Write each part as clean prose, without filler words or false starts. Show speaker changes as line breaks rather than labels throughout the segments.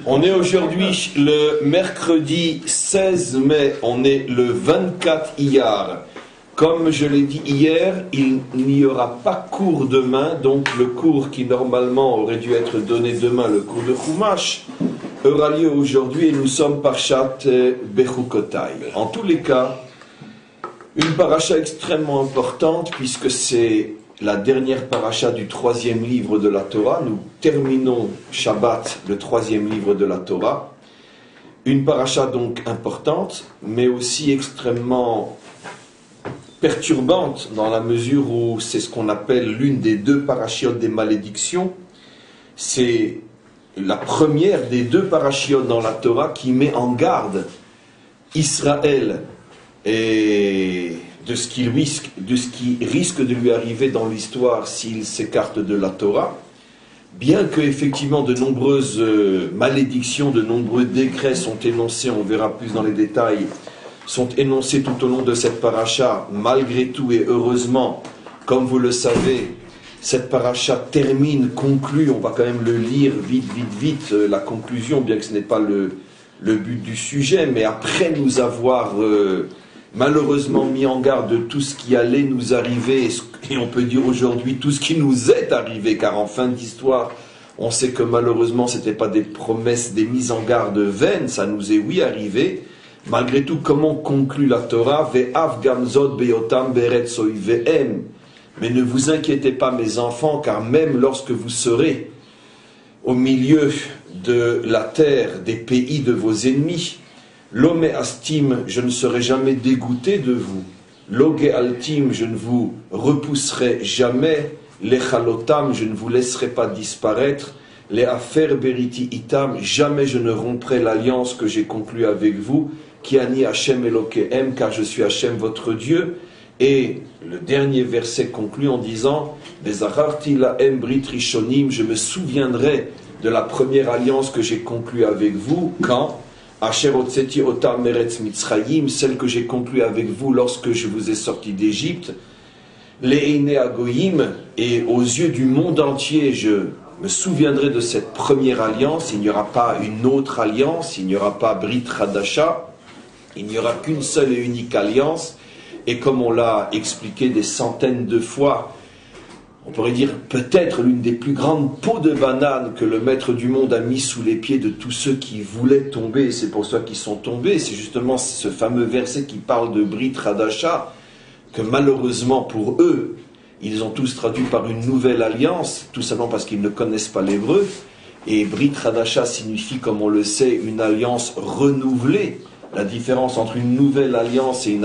On est aujourd'hui le mercredi 16 mai, on est le 24 Iyar. Comme je l'ai dit hier, il n'y aura pas cours demain, donc le cours qui normalement aurait dû être donné demain, le cours de Chumash, aura lieu aujourd'hui et nous sommes Parshat Bechukotai. En tous les cas, une paracha extrêmement importante puisque c'est la dernière paracha du troisième livre de la Torah. Nous terminons Shabbat, le troisième livre de la Torah. Une paracha donc importante, mais aussi extrêmement perturbante dans la mesure où c'est ce qu'on appelle l'une des deux parachiotes des malédictions. C'est la première des deux parachiotes dans la Torah qui met en garde Israël et de ce qui risque de lui arriver dans l'histoire s'il s'écarte de la Torah, bien que effectivement de nombreuses malédictions, de nombreux décrets sont énoncés, on verra plus dans les détails, sont énoncés tout au long de cette paracha, malgré tout et heureusement, comme vous le savez, cette paracha termine, conclut, on va quand même le lire vite, la conclusion, bien que ce n'est pas le but du sujet, mais après nous avoir malheureusement mis en garde de tout ce qui allait nous arriver, et on peut dire aujourd'hui tout ce qui nous est arrivé, car en fin d'histoire, on sait que malheureusement ce n'était pas des promesses, des mises en garde vaines, ça nous est oui arrivé. Malgré tout, comment conclut la Torah? Ve'av gamzot beyotam beretz oivehem. Mais ne vous inquiétez pas, mes enfants, car même lorsque vous serez au milieu de la terre, des pays de vos ennemis, Lome astim, je ne serai jamais dégoûté de vous. Loge altim, je ne vous repousserai jamais. Les chalotam, je ne vous laisserai pas disparaître. Les affaires beriti itam, jamais je ne romprai l'alliance que j'ai conclue avec vous. Ki ani Hashem Elokehem, car je suis Hashem votre Dieu. Et le dernier verset conclut en disant Bezacharti lahem brit rishonim, je me souviendrai de la première alliance que j'ai conclue avec vous. Quand Asher otseti otam meretz Mitzrayim, celle que j'ai conclue avec vous lorsque je vous ai sorti d'Égypte. Le'einei agoyim, et aux yeux du monde entier, je me souviendrai de cette première alliance. Il n'y aura pas une autre alliance, il n'y aura pas Brit Hadasha, il n'y aura qu'une seule et unique alliance. Et comme on l'a expliqué des centaines de fois, on pourrait dire peut-être l'une des plus grandes peaux de banane que le maître du monde a mis sous les pieds de tous ceux qui voulaient tomber, et c'est pour ça qu'ils sont tombés. C'est justement ce fameux verset qui parle de Brit Hadasha, que malheureusement pour eux, ils ont tous traduit par une nouvelle alliance, tout simplement parce qu'ils ne connaissent pas l'hébreu. Et Brit Hadasha signifie, comme on le sait, une alliance renouvelée. La différence entre une nouvelle alliance et une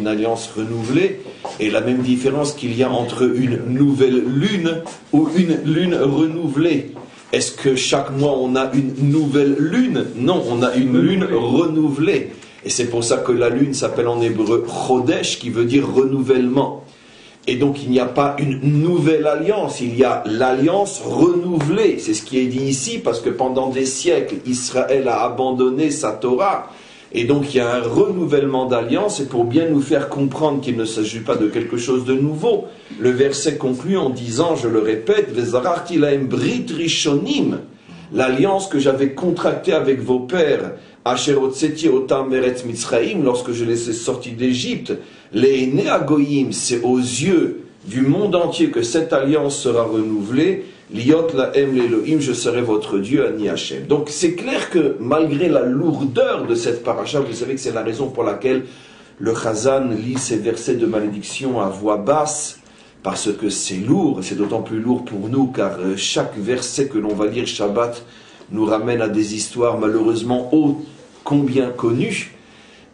alliance renouvelée est la même différence qu'il y a entre une nouvelle lune ou une lune renouvelée. Est-ce que chaque mois on a une nouvelle lune? Non, on a une lune renouvelée. Et c'est pour ça que la lune s'appelle en hébreu Chodesh, qui veut dire renouvellement. Et donc il n'y a pas une nouvelle alliance, il y a l'alliance renouvelée. C'est ce qui est dit ici, parce que pendant des siècles, Israël a abandonné sa Torah. Et donc il y a un renouvellement d'alliance, et pour bien nous faire comprendre qu'il ne s'agit pas de quelque chose de nouveau, le verset conclut en disant, je le répète, Vezararti lahem brit rishonim, l'alliance que j'avais contractée avec vos pères, Asher otseti otam meretz Mitzrayim, lorsque je les ai sortis d'Égypte, les Néagoïm, c'est aux yeux du monde entier que cette alliance sera renouvelée. Liot lahem l'Elohim, je serai votre Dieu, Ani Hashem. Donc c'est clair que malgré la lourdeur de cette paracha, vous savez que c'est la raison pour laquelle le Chazan lit ces versets de malédiction à voix basse, parce que c'est lourd, et c'est d'autant plus lourd pour nous, car chaque verset que l'on va lire Shabbat nous ramène à des histoires malheureusement ô combien connues.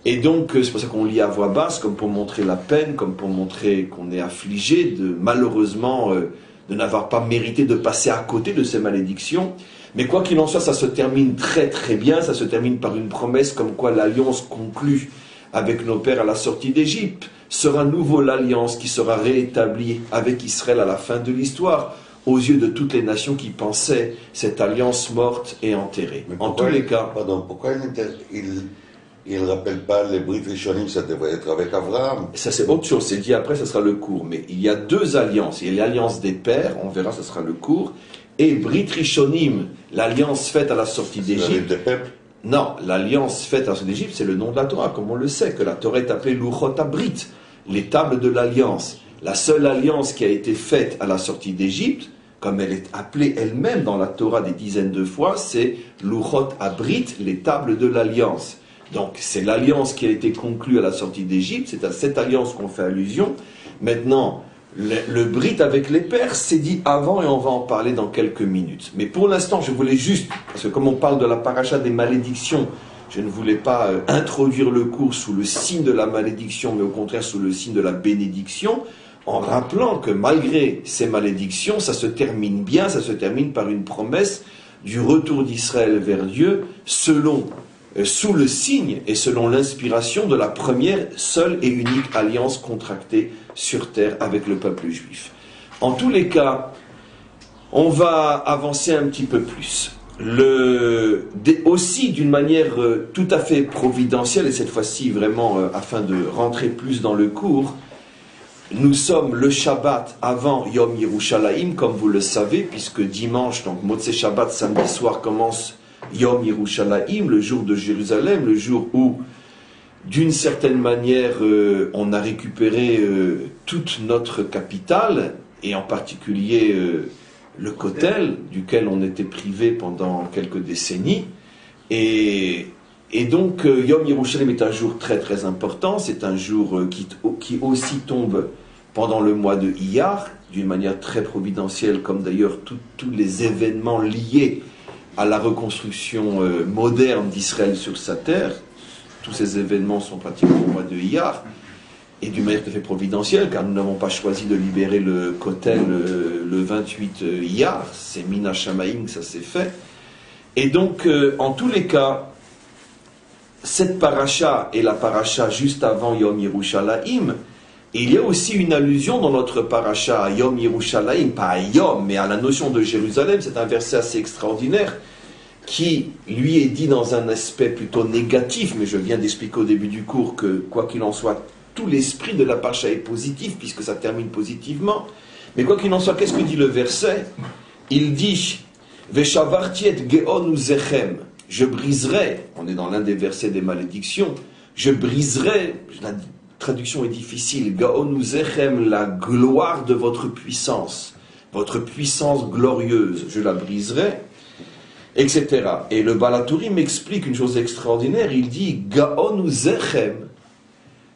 Et donc, c'est pour ça qu'on lit à voix basse, comme pour montrer la peine, comme pour montrer qu'on est affligé de malheureusement de n'avoir pas mérité de passer à côté de ces malédictions. Mais quoi qu'il en soit, ça se termine très très bien, ça se termine par une promesse comme quoi l'alliance conclue avec nos pères à la sortie d'Égypte sera à nouveau l'alliance qui sera réétablie avec Israël à la fin de l'histoire, aux yeux de toutes les nations qui pensaient cette alliance morte et enterrée. En tous les cas...
Pardon, pourquoi il ne rappelle pas les Brit Rishonim, ça devrait être avec Abraham.
Ça c'est autre chose, c'est dit après, ça sera le cours. Mais il y a deux alliances. Il y a l'alliance des pères, on verra, ça sera le cours. et Brit Rishonim, l'alliance faite à la sortie d'Égypte. Non, l'alliance faite à la sortie d'Égypte, c'est le nom de la Torah, comme on le sait, que la Torah est appelée Luchot Abrit, les tables de l'alliance. La seule alliance qui a été faite à la sortie d'Égypte, comme elle est appelée elle-même dans la Torah des dizaines de fois, c'est Luchot Abrit, les tables de l'alliance. Donc c'est l'alliance qui a été conclue à la sortie d'Égypte, c'est à cette alliance qu'on fait allusion. Maintenant, le Brit avec les Perses, c'est dit avant et on va en parler dans quelques minutes. Mais pour l'instant, je voulais juste, parce que comme on parle de la paracha des malédictions, je ne voulais pas introduire le cours sous le signe de la malédiction, mais au contraire sous le signe de la bénédiction, en rappelant que malgré ces malédictions, ça se termine bien, ça se termine par une promesse du retour d'Israël vers Dieu, sous le signe et selon l'inspiration de la première, seule et unique alliance contractée sur terre avec le peuple juif. En tous les cas, on va avancer un petit peu plus. Aussi d'une manière tout à fait providentielle, et cette fois-ci vraiment afin de rentrer plus dans le cours, nous sommes le Shabbat avant Yom Yerushalayim, comme vous le savez, puisque dimanche, donc Motzei Shabbat, samedi soir, commence Yom Yerushalayim, le jour de Jérusalem, le jour où, d'une certaine manière, on a récupéré toute notre capitale, et en particulier le Kotel, duquel on était privé pendant quelques décennies. Et donc, Yom Yerushalayim est un jour très très important, c'est un jour qui aussi tombe pendant le mois de Iyar, d'une manière très providentielle, comme d'ailleurs tous les événements liés à la reconstruction moderne d'Israël sur sa terre. Tous ces événements sont pratiquement au mois de Iyar, et d'une manière tout à fait providentielle, car nous n'avons pas choisi de libérer le Kotel le 28 Iyar, c'est Mina Shamaim, ça s'est fait. Et donc, en tous les cas, cette paracha est la paracha juste avant Yom Yerushalayim, et il y a aussi une allusion dans notre paracha à Yom Yerushalayim, pas à Yom, mais à la notion de Jérusalem. C'est un verset assez extraordinaire qui, lui, est dit dans un aspect plutôt négatif, mais je viens d'expliquer au début du cours que, quoi qu'il en soit, tout l'esprit de la paracha est positif, puisque ça termine positivement. Mais quoi qu'il en soit, qu'est-ce que dit le verset? Il dit « Veshavartiet geonu zechem » je briserai, on est dans l'un des versets des malédictions, je briserai, la traduction est difficile, Gaonu Zechem, la gloire de votre puissance glorieuse, je la briserai, etc. Et le Balaturi m'explique une chose extraordinaire, il dit Gaonu Zechem.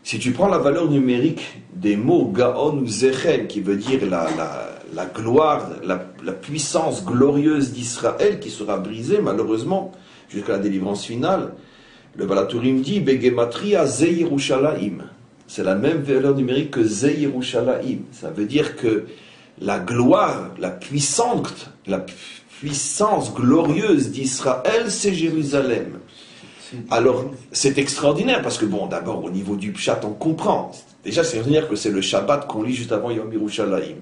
Si tu prends la valeur numérique des mots Gaonu Zechem, qui veut dire la gloire, la puissance glorieuse d'Israël qui sera brisée, malheureusement, jusqu'à la délivrance finale, le Balaturim dit Begematria Ze Yerushalayim. C'est la même valeur numérique que Ze Yerushalayim. Ça veut dire que la gloire, la puissance glorieuse d'Israël, c'est Jérusalem. Alors, c'est extraordinaire parce que, bon, d'abord, au niveau du Pshat, on comprend. Déjà, c'est extraordinaire que c'est le Shabbat qu'on lit juste avant Yom Yerushalayim.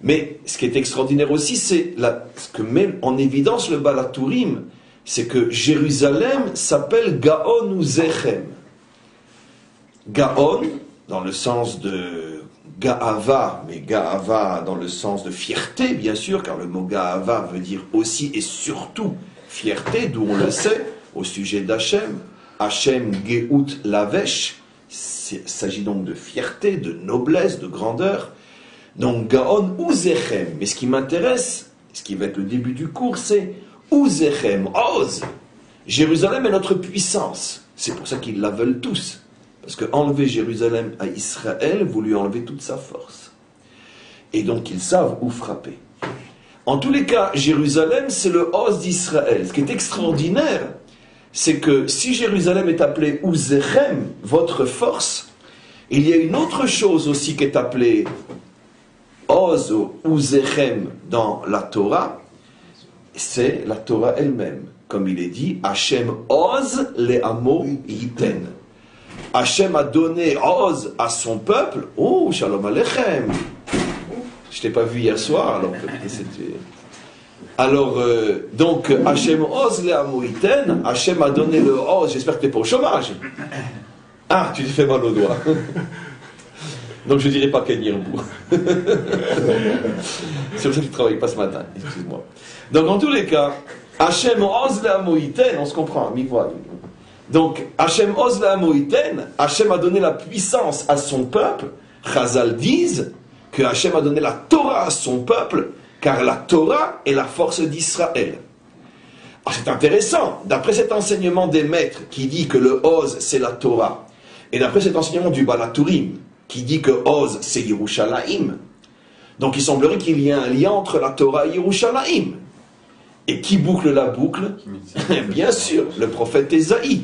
Mais ce qui est extraordinaire aussi, c'est ce que met en évidence le Balaturim, c'est que Jérusalem s'appelle Gaon ou Zechem. Gaon, dans le sens de Gaava, mais Gaava dans le sens de fierté, bien sûr, car le mot Gaava veut dire aussi et surtout fierté, d'où on le sait, au sujet d'Hachem. Hachem Geout Lavesh, il s'agit donc de fierté, de noblesse, de grandeur. Donc Gaon ou Zechem. Mais ce qui m'intéresse, ce qui va être le début du cours, c'est Uzechem, Oz. Jérusalem est notre puissance. C'est pour ça qu'ils la veulent tous. Parce que enlever Jérusalem à Israël, vous lui enlevez toute sa force. Et donc ils savent où frapper. En tous les cas, Jérusalem, c'est le Oz d'Israël. Ce qui est extraordinaire, c'est que si Jérusalem est appelée Uzechem, votre force, il y a une autre chose aussi qui est appelée Oz ou Uzechem dans la Torah, c'est la Torah elle-même. Comme il est dit, Hachem Oz le'amo yiten. Hachem a donné Oz à son peuple. Oh, Shalom Aleichem. Je t'ai pas vu hier soir, alors c'était... Alors, donc, Hachem Oz le'amo yiten. Hachem a donné le Oz. J'espère que tu n'es pas au chômage. Ah, tu t'es fait mal au doigt. Donc je ne dirai pas Ken Yirbu. C'est pour ça qu'il ne travaille pas ce matin, excuse-moi. Donc en tous les cas, Hachem Oz Le'amoïten, on se comprend, mi-voix. Donc Hachem Oz Le'amoïten, Hachem a donné la puissance à son peuple. Chazal disent que Hachem a donné la Torah à son peuple, car la Torah est la force d'Israël. Alors c'est intéressant, d'après cet enseignement des maîtres qui dit que le Oz c'est la Torah, et d'après cet enseignement du Balaturim qui dit que Oz c'est Yerushalayim, donc il semblerait qu'il y ait un lien entre la Torah et Yerushalayim. Et qui boucle la boucle? Bien sûr, le prophète Ésaïe.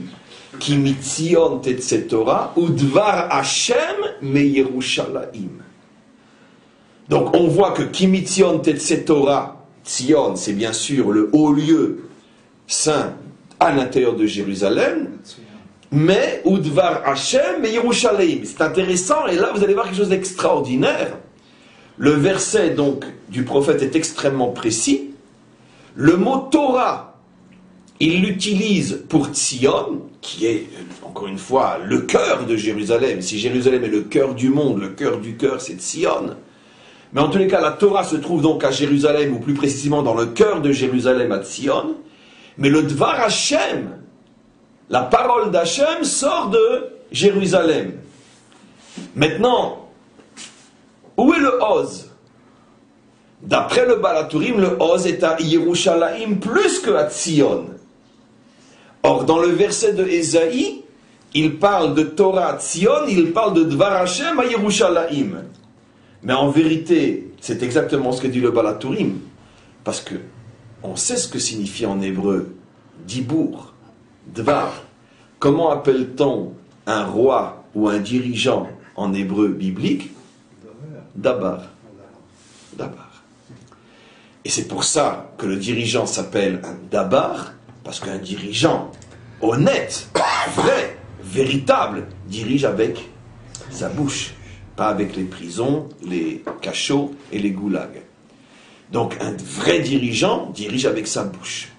Ki mitzion tetze Torah udvar Hashem me Yerushalayim. Donc on voit que Ki mitzion tetze Torah, Tzion c'est bien sûr le haut lieu saint à l'intérieur de Jérusalem, mais Udvar Hashem et Yerushalayim. C'est intéressant, et là vous allez voir quelque chose d'extraordinaire. Le verset donc du prophète est extrêmement précis. Le mot Torah, il l'utilise pour Tzion, qui est encore une fois le cœur de Jérusalem. Si Jérusalem est le cœur du monde, le cœur du cœur c'est Tzion. Mais en tous les cas, la Torah se trouve donc à Jérusalem, ou plus précisément dans le cœur de Jérusalem à Tzion. Mais le Dvar Hashem, la parole d'Hachem, sort de Jérusalem. Maintenant, où est le Oz? D'après le Balaturim, le Oz est à Yerushalayim plus que à Tzion. Or, dans le verset de Ésaïe, il parle de Torah à Tzion, il parle de Dvar Hashem à Yerushalayim. Mais en vérité, c'est exactement ce que dit le Balaturim. Parce que on sait ce que signifie en hébreu Dibour, Dvar. Comment appelle-t-on un roi ou un dirigeant en hébreu biblique? Dabar. Dabar. Et c'est pour ça que le dirigeant s'appelle un Dabar, parce qu'un dirigeant honnête, vrai, véritable, dirige avec sa bouche, pas avec les prisons, les cachots et les goulags. Donc un vrai dirigeant dirige avec sa bouche.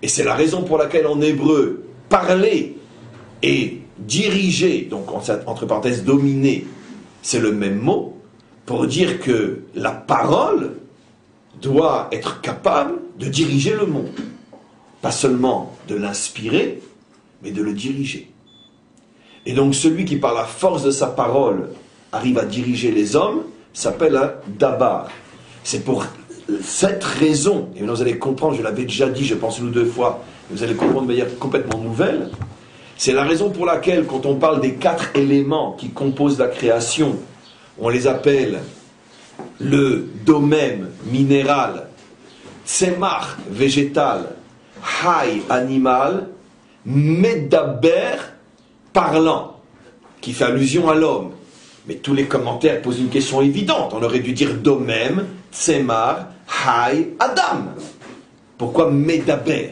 Et c'est la raison pour laquelle en hébreu, parler et diriger, donc entre parenthèses dominer, c'est le même mot, pour dire que la parole doit être capable de diriger le monde. Pas seulement de l'inspirer, mais de le diriger. Et donc celui qui par la force de sa parole arrive à diriger les hommes, s'appelle un Dabar. C'est pour cette raison, et vous allez comprendre, je l'avais déjà dit, je pense une ou deux fois, vous allez comprendre de manière complètement nouvelle, c'est la raison pour laquelle, quand on parle des 4 éléments qui composent la création, on les appelle le domème minéral, tsemach végétal, hay animal, medaber parlant, qui fait allusion à l'homme. Mais tous les commentaires posent une question évidente. On aurait dû dire domem, tsemar, hay, adam. Pourquoi medaber?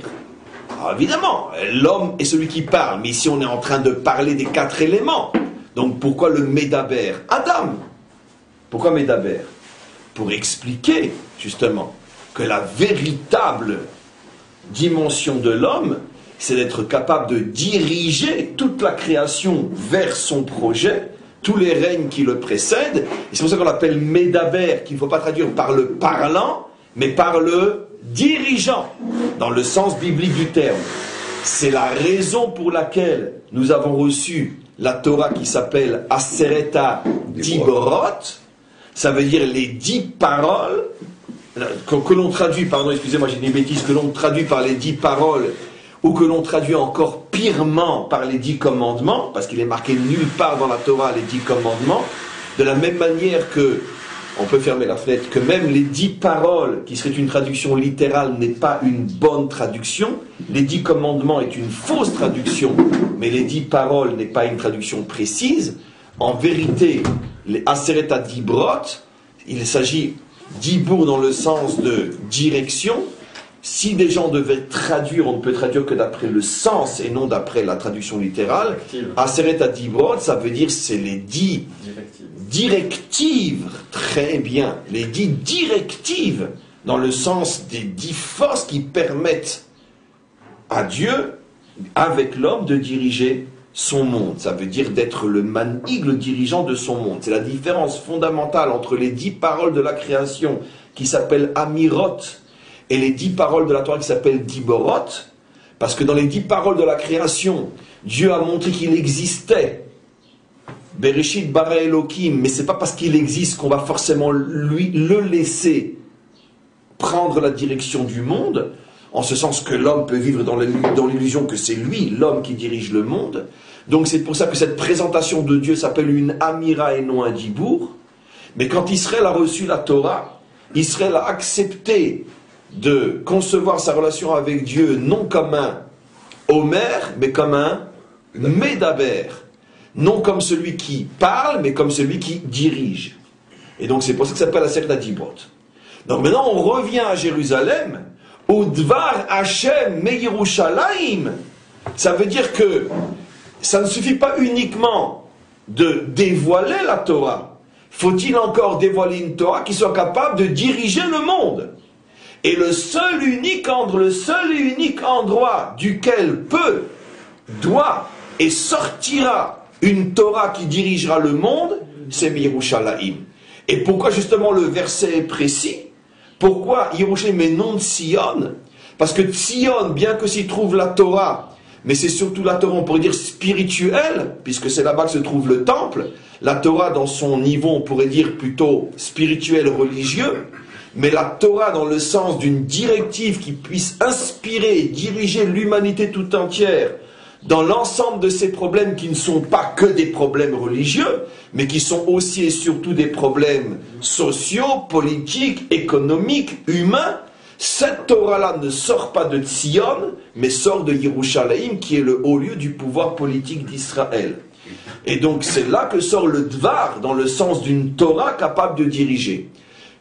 Alors évidemment, l'homme est celui qui parle, mais ici on est en train de parler des 4 éléments. Donc pourquoi le medaber? Adam. Pourquoi medaber? Pour expliquer justement que la véritable dimension de l'homme, c'est d'être capable de diriger toute la création vers son projet, tous les règnes qui le précèdent. Et c'est pour ça qu'on l'appelle Médaber, qu'il ne faut pas traduire par le parlant, mais par le dirigeant, dans le sens biblique du terme. C'est la raison pour laquelle nous avons reçu la Torah qui s'appelle Asereta Diborot. Ça veut dire les 10 paroles, que l'on traduit, pardon, excusez-moi, j'ai dit une bêtise, que l'on traduit par les 10 paroles, ou que l'on traduit encore pirement par les 10 commandements, parce qu'il est marqué nulle part dans la Torah les 10 commandements, de la même manière que, on peut fermer la fenêtre, que même les 10 paroles, qui seraient une traduction littérale, n'est pas une bonne traduction, les 10 commandements est une fausse traduction, mais les 10 paroles n'est pas une traduction précise. En vérité, les Aseret Dibrot, il s'agit d'Ibour dans le sens de direction. Si des gens devaient traduire, on ne peut traduire que d'après le sens et non d'après la traduction littérale. Aseret Dibrot, ça veut dire c'est les 10 directives. Très bien. Les 10 directives dans le sens des 10 forces qui permettent à Dieu, avec l'homme, de diriger son monde. Ça veut dire d'être le manhig, le dirigeant de son monde. C'est la différence fondamentale entre les 10 paroles de la création qui s'appellent Amirot et les 10 paroles de la Torah qui s'appellent Diborot. Parce que dans les 10 paroles de la création, Dieu a montré qu'il existait. Bereshit bara Elohim, mais c'est pas parce qu'il existe qu'on va forcément le laisser prendre la direction du monde, en ce sens que l'homme peut vivre dans l'illusion que c'est lui, l'homme, qui dirige le monde. Donc c'est pour ça que cette présentation de Dieu s'appelle une Amira et non un Dibour. Mais quand Israël a reçu la Torah, Israël a accepté de concevoir sa relation avec Dieu non comme un Omer, mais comme un Médaber. Non comme celui qui parle, mais comme celui qui dirige. Et donc c'est pour ça que ça s'appelle la Sefta Dibrot. Donc maintenant on revient à Jérusalem, au Dvar Hashem me Yerushalayim. Ça veut dire que ça ne suffit pas uniquement de dévoiler la Torah. Faut-il encore dévoiler une Torah qui soit capable de diriger le monde? Et le seul et unique endroit duquel peut, doit et sortira une Torah qui dirigera le monde, c'est Yerushalayim. Et pourquoi justement le verset est précis? Pourquoi Yerushalayim est non Tzion? Parce que Tzion, bien que s'y trouve la Torah, mais c'est surtout la Torah, on pourrait dire spirituelle, puisque c'est là-bas que se trouve le temple. La Torah, dans son niveau, on pourrait dire plutôt spirituel, religieux. Mais la Torah, dans le sens d'une directive qui puisse inspirer et diriger l'humanité tout entière dans l'ensemble de ces problèmes qui ne sont pas que des problèmes religieux, mais qui sont aussi et surtout des problèmes sociaux, politiques, économiques, humains, cette Torah-là ne sort pas de Tzion, mais sort de Yerushalayim, qui est le haut lieu du pouvoir politique d'Israël. Et donc c'est là que sort le Dvar, dans le sens d'une Torah capable de diriger.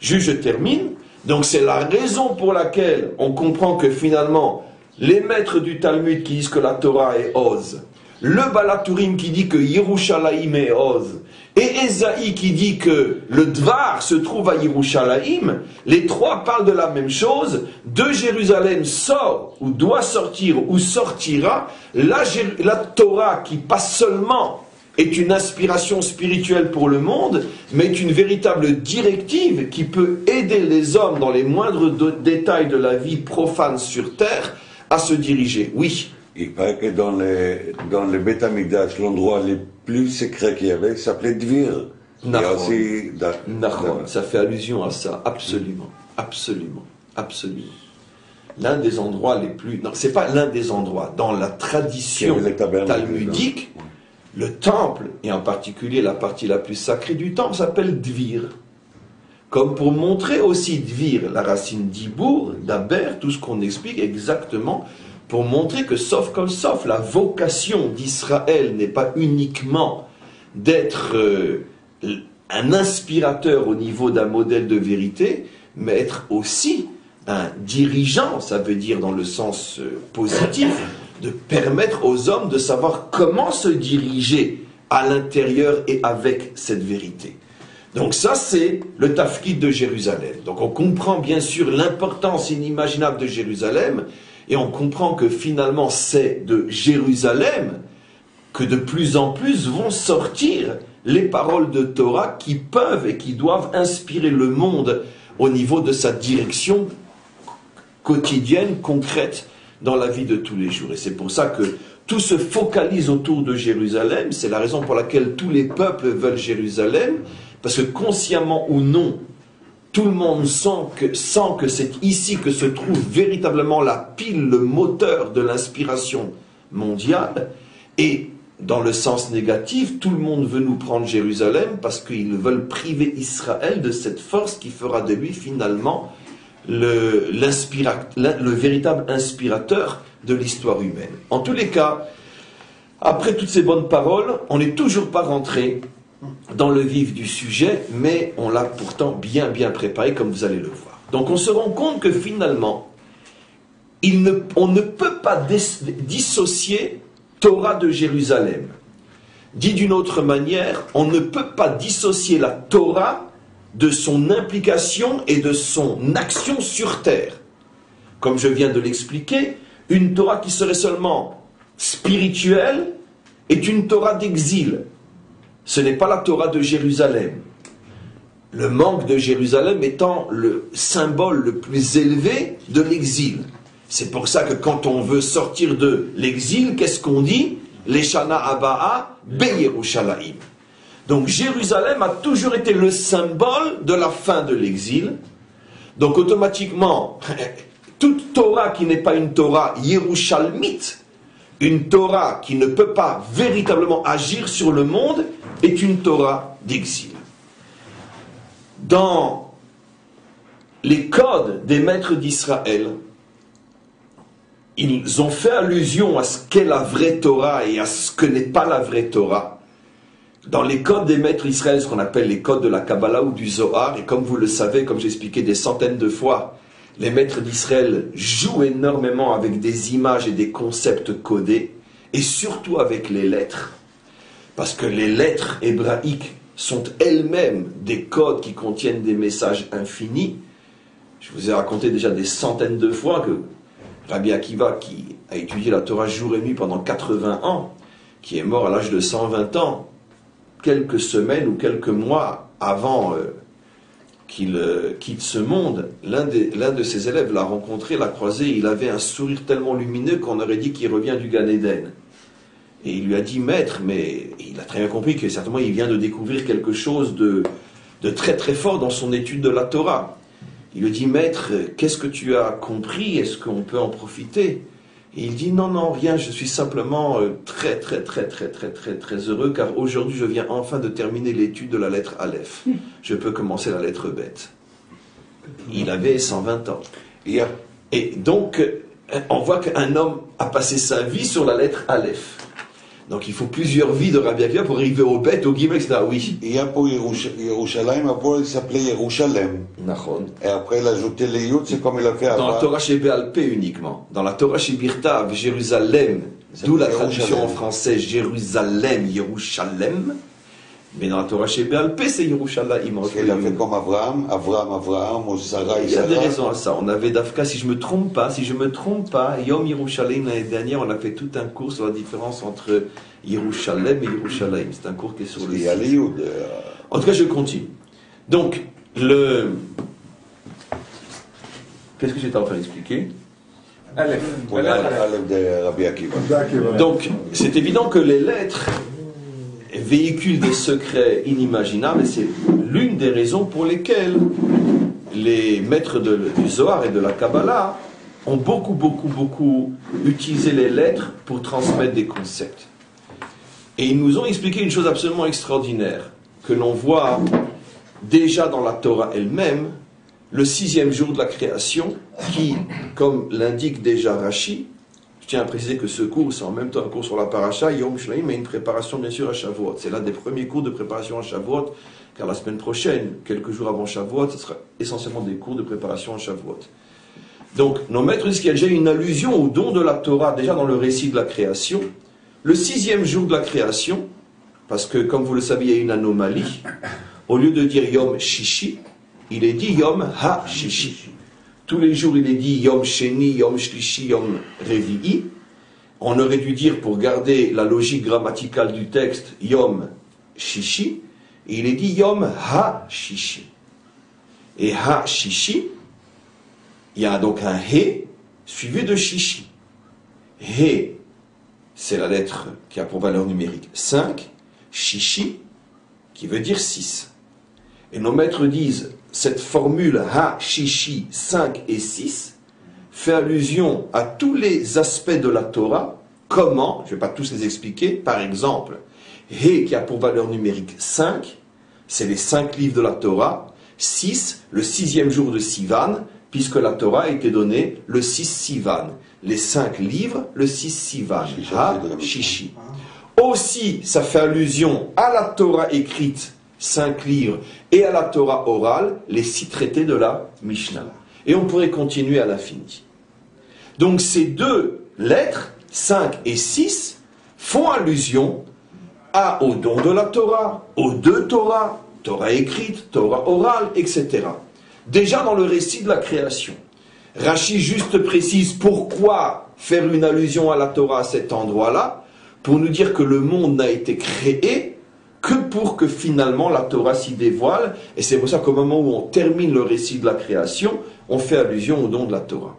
Juste, je termine. Donc c'est la raison pour laquelle on comprend que finalement, les maîtres du Talmud qui disent que la Torah est Oz, le Balaturim qui dit que Yerushalayim est Oz, et Esaïe qui dit que le Dvar se trouve à Yerushalayim, les trois parlent de la même chose. De Jérusalem sort, ou doit sortir, ou sortira, la Torah qui pas seulement est une inspiration spirituelle pour le monde, mais est une véritable directive qui peut aider les hommes dans les moindres détails de la vie profane sur terre à se diriger. Oui.
Il paraît que dans le Beth Amikdash, l'endroit le plus secret qu'il y avait s'appelait Dvir.
Nachon, ça fait allusion à ça, absolument, absolument, absolument. L'un des endroits les plus... Non, c'est pas l'un des endroits. Dans la tradition talmudique, le temple, et en particulier la partie la plus sacrée du temple, s'appelle Dvir. Comme pour montrer aussi Dvir, la racine d'Ibour, d'Aber, tout ce qu'on explique exactement, pour montrer que sauf comme sauf, la vocation d'Israël n'est pas uniquement d'être un inspirateur au niveau d'un modèle de vérité, mais être aussi un dirigeant, ça veut dire dans le sens positif, de permettre aux hommes de savoir comment se diriger à l'intérieur et avec cette vérité. Donc ça, c'est le tafkid de Jérusalem. Donc on comprend bien sûr l'importance inimaginable de Jérusalem, et on comprend que finalement c'est de Jérusalem que de plus en plus vont sortir les paroles de Torah qui peuvent et qui doivent inspirer le monde au niveau de sa direction quotidienne, concrète, dans la vie de tous les jours. Et c'est pour ça que tout se focalise autour de Jérusalem. C'est la raison pour laquelle tous les peuples veulent Jérusalem, parce que consciemment ou non, tout le monde sent que c'est ici que se trouve véritablement la pile, le moteur de l'inspiration mondiale. Et dans le sens négatif, tout le monde veut nous prendre Jérusalem parce qu'ils veulent priver Israël de cette force qui fera de lui finalement le véritable inspirateur de l'histoire humaine. En tous les cas, après toutes ces bonnes paroles, on n'est toujours pas rentré dans le vif du sujet, mais on l'a pourtant bien préparé, comme vous allez le voir. Donc on se rend compte que finalement, on ne peut pas dissocier Torah de Jérusalem. Dit d'une autre manière, on ne peut pas dissocier la Torah de son implication et de son action sur terre. Comme je viens de l'expliquer, une Torah qui serait seulement spirituelle est une Torah d'exil. Ce n'est pas la Torah de Jérusalem. Le manque de Jérusalem étant le symbole le plus élevé de l'exil. C'est pour ça que quand on veut sortir de l'exil, qu'est-ce qu'on dit? Leshana Abaa Beyerushalayim. Donc Jérusalem a toujours été le symbole de la fin de l'exil. Donc automatiquement, toute Torah qui n'est pas une Torah Yerushalmite, une Torah qui ne peut pas véritablement agir sur le monde, est une Torah d'exil. Dans les codes des maîtres d'Israël, ils ont fait allusion à ce qu'est la vraie Torah et à ce que n'est pas la vraie Torah. Dans les codes des maîtres d'Israël, ce qu'on appelle les codes de la Kabbalah ou du Zohar, et comme vous le savez, comme j'ai expliqué des centaines de fois, les maîtres d'Israël jouent énormément avec des images et des concepts codés, et surtout avec les lettres. Parce que les lettres hébraïques sont elles-mêmes des codes qui contiennent des messages infinis. Je vous ai raconté déjà des centaines de fois que Rabbi Akiva, qui a étudié la Torah jour et nuit pendant 80 ans, qui est mort à l'âge de 120 ans, quelques semaines ou quelques mois avant qu'il quitte ce monde, l'un de ses élèves l'a rencontré, l'a croisé, il avait un sourire tellement lumineux qu'on aurait dit qu'il revient du Gan Eden. Et il lui a dit, maître, mais il a très bien compris que certainement il vient de découvrir quelque chose de très très fort dans son étude de la Torah. Il lui dit, maître, qu'est-ce que tu as compris? Est-ce qu'on peut en profiter? Et il dit, non, rien, je suis simplement très heureux, car aujourd'hui je viens enfin de terminer l'étude de la lettre Aleph. Je peux commencer la lettre Bet. Il avait 120 ans. Et donc, on voit qu'un homme a passé sa vie sur la lettre Aleph. Donc il faut plusieurs vies de Rabbi Akiva pour arriver au Bet, au Gimel, etc. Oui.
Il y a pour Yerushalayim, après il s'appelait Yerushalem.
Nachon.
Et après il a ajouté les Yud, c'est comme il a fait avant.
Dans la Torah chez Béalpé uniquement. Dans la Torah chez Birtav, Jérusalem, d'où la traduction en français Jérusalem, Yerushalem. Mais dans la Torah chez Béalpé, c'est Yerushalayim.
Il a fait comme Abraham, ou Sarah.
Il y a des raisons à ça. On avait Dafka, si je me trompe pas, Yom Yerushalayim l'année dernière, on a fait tout un cours sur la différence entre Yerushalem et Yerushalayim. C'est un cours qui est sur le site. En tout cas, je continue. Donc, qu'est-ce que j'étais en train d'expliquer?
Aleph de Rabbi Akiva.
Donc, c'est évident que les lettres véhiculent des secrets inimaginables, et c'est l'une des raisons pour lesquelles les maîtres du Zohar et de la Kabbalah ont beaucoup utilisé les lettres pour transmettre des concepts. Et ils nous ont expliqué une chose absolument extraordinaire, que l'on voit déjà dans la Torah elle-même, le 6e jour de la création, qui, comme l'indique déjà Rashi, je tiens à préciser que ce cours, c'est en même temps un cours sur la paracha, Yom Shloim, mais une préparation bien sûr à Shavuot. C'est l'un des premiers cours de préparation à Shavuot, car la semaine prochaine, quelques jours avant Shavuot, ce sera essentiellement des cours de préparation à Shavuot. Donc, nos maîtres disent qu'il y a déjà une allusion au don de la Torah, déjà dans le récit de la création. Le 6e jour de la création, parce que, comme vous le savez, il y a une anomalie. Au lieu de dire Yom Shishi, il est dit Yom Ha-Shishi. Tous les jours, il est dit Yom Sheni, Yom Shlishi, Yom Revi'i. On aurait dû dire, pour garder la logique grammaticale du texte, Yom Shishi. Et il est dit Yom Ha-Shishi. Et Ha-Shishi, il y a donc un He suivi de Shishi. He, c'est la lettre qui a pour valeur numérique 5. Shishi, qui veut dire 6. Et nos maîtres disent, cette formule Ha-Shishi 5 et 6 fait allusion à tous les aspects de la Torah. Comment? Je ne vais pas tous les expliquer. Par exemple, He qui a pour valeur numérique 5, c'est les 5 livres de la Torah. 6, le 6e jour de Sivan, puisque la Torah a été donnée le 6 Sivan. Les 5 livres, le 6 Sivan. Ha-Shishi. Aussi, ça fait allusion à la Torah écrite, 5 livres, et à la Torah orale, les 6 traités de la Mishnah. Et on pourrait continuer à l'infini. Donc ces deux lettres, 5 et 6, font allusion au don de la Torah, aux deux Torahs, Torah écrite, Torah orale, etc. Déjà dans le récit de la création. Rashi juste précise pourquoi faire une allusion à la Torah à cet endroit-là, pour nous dire que le monde n'a été créé que pour que finalement la Torah s'y dévoile. Et c'est pour ça qu'au moment où on termine le récit de la création, on fait allusion au don de la Torah.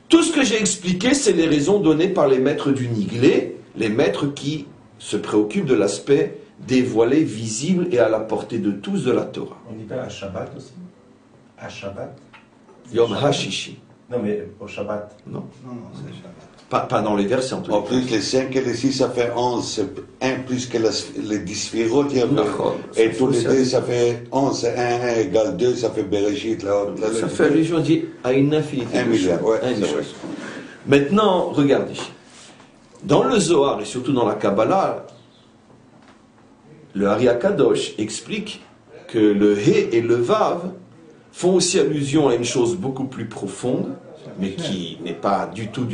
Tout ce que j'ai expliqué, c'est les raisons données par les maîtres du Niglé, les maîtres qui se préoccupent de l'aspect dévoilé, visible et à la portée de tous de la Torah.
On dit pas à Shabbat aussi? À Shabbat?
Yom HaShishi.
Non, mais au Shabbat.
Non.
Non, non, c'est Shabbat.
Pas dans les versets en tout cas.
En plus, les 5 et les 6, ça fait 11. C'est 1 plus que les 10 sphirotes. Et tous les deux, ça fait 11. C'est 1 égale 2, ça fait Bereshit. Là,
Ça fait allusion à une infinité
Un
de
milliard,
choses.
ouais,
Un
c'est
milliard.
vrai.
Maintenant, regardez. Dans le Zohar et surtout dans la Kabbalah, le Ari HaKadosh explique que le He et le Vav font aussi allusion à une chose beaucoup plus profonde, mais qui n'est pas du tout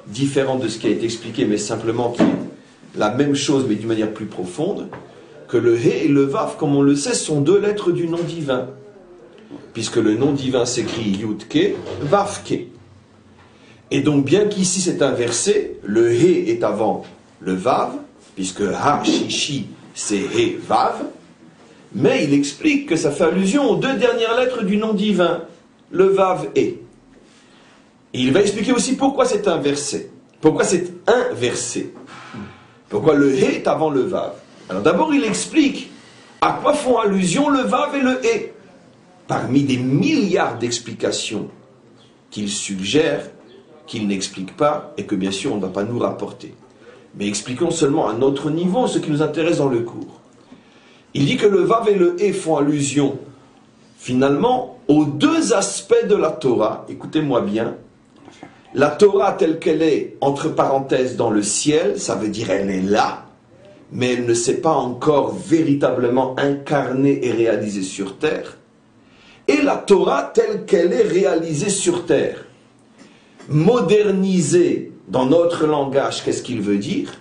différente de ce qui a été expliqué, mais simplement qui est la même chose, mais d'une manière plus profonde, que le He et le Vav, comme on le sait, sont deux lettres du nom divin, puisque le nom divin s'écrit Yud-Ke, Vav-Ke. Et donc, bien qu'ici c'est inversé, le He est avant le Vav, puisque Ha-Shishi, c'est He, Vav, mais il explique que ça fait allusion aux deux dernières lettres du nom divin, le Vav et. Et il va expliquer aussi pourquoi c'est inversé. Pourquoi c'est inversé. Pourquoi le He est avant le Vav. Alors d'abord, il explique à quoi font allusion le Vav et le He. Parmi des milliards d'explications qu'il suggère, qu'il n'explique pas, et que bien sûr on ne va pas nous rapporter. Mais expliquons seulement à notre niveau ce qui nous intéresse dans le cours. Il dit que le Vav et le He font allusion, finalement, aux deux aspects de la Torah. Écoutez-moi bien. La Torah telle qu'elle est, entre parenthèses, dans le ciel, ça veut dire elle est là, mais elle ne s'est pas encore véritablement incarnée et réalisée sur terre. Et la Torah telle qu'elle est réalisée sur terre. Modernisée dans notre langage, qu'est-ce qu'il veut dire?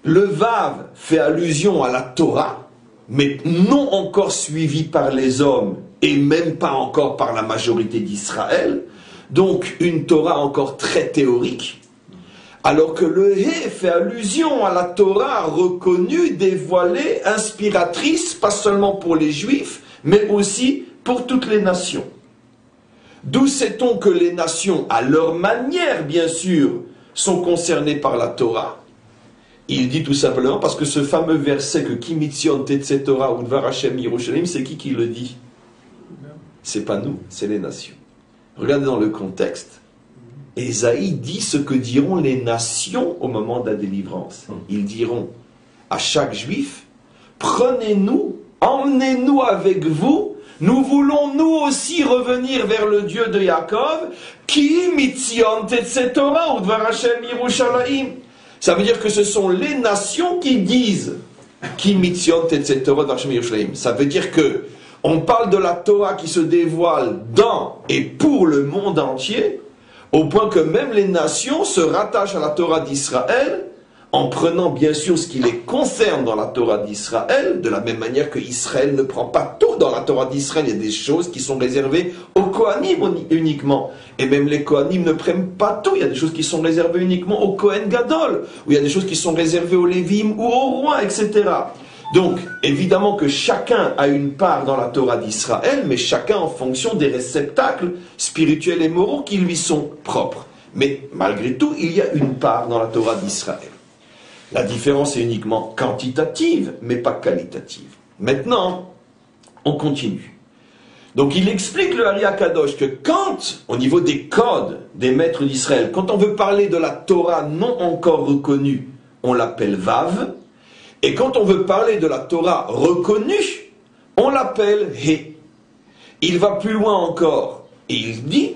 Le Vav fait allusion à la Torah, mais non encore suivie par les hommes, et même pas encore par la majorité d'Israël. Donc une Torah encore très théorique, alors que le He fait allusion à la Torah reconnue, dévoilée, inspiratrice, pas seulement pour les Juifs, mais aussi pour toutes les nations. D'où sait-on que les nations, à leur manière bien sûr, sont concernées par la Torah? Il dit tout simplement parce que ce fameux verset que Ki mitzion tetze Torah ou dvar Hashem Yerushalayim, c'est qui le dit? C'est pas nous, c'est les nations. Regardez dans le contexte. Ésaïe dit ce que diront les nations au moment de la délivrance. Ils diront à chaque juif, prenez-nous, emmenez-nous avec vous, nous voulons nous aussi revenir vers le Dieu de Jacob, qui mitzion tetze Torah ou dvar Hashem Yerushalayim. Ça veut dire que ce sont les nations qui disent qui mitzion tetze Torah dvar Hashem Yerushalayim. Ça veut dire que on parle de la Torah qui se dévoile dans et pour le monde entier, au point que même les nations se rattachent à la Torah d'Israël, en prenant bien sûr ce qui les concerne dans la Torah d'Israël, de la même manière que Israël ne prend pas tout dans la Torah d'Israël. Il y a des choses qui sont réservées aux Kohanim uniquement. Et même les Kohanim ne prennent pas tout. Il y a des choses qui sont réservées uniquement aux Kohen Gadol, ou il y a des choses qui sont réservées aux Lévim ou aux rois, etc. Donc, évidemment que chacun a une part dans la Torah d'Israël, mais chacun en fonction des réceptacles spirituels et moraux qui lui sont propres. Mais malgré tout, il y a une part dans la Torah d'Israël. La différence est uniquement quantitative, mais pas qualitative. Maintenant, on continue. Donc il explique le Ari HaKadosh que quand, au niveau des codes des maîtres d'Israël, quand on veut parler de la Torah non encore reconnue, on l'appelle Vav. Et quand on veut parler de la Torah reconnue, on l'appelle He. Il va plus loin encore, et il dit,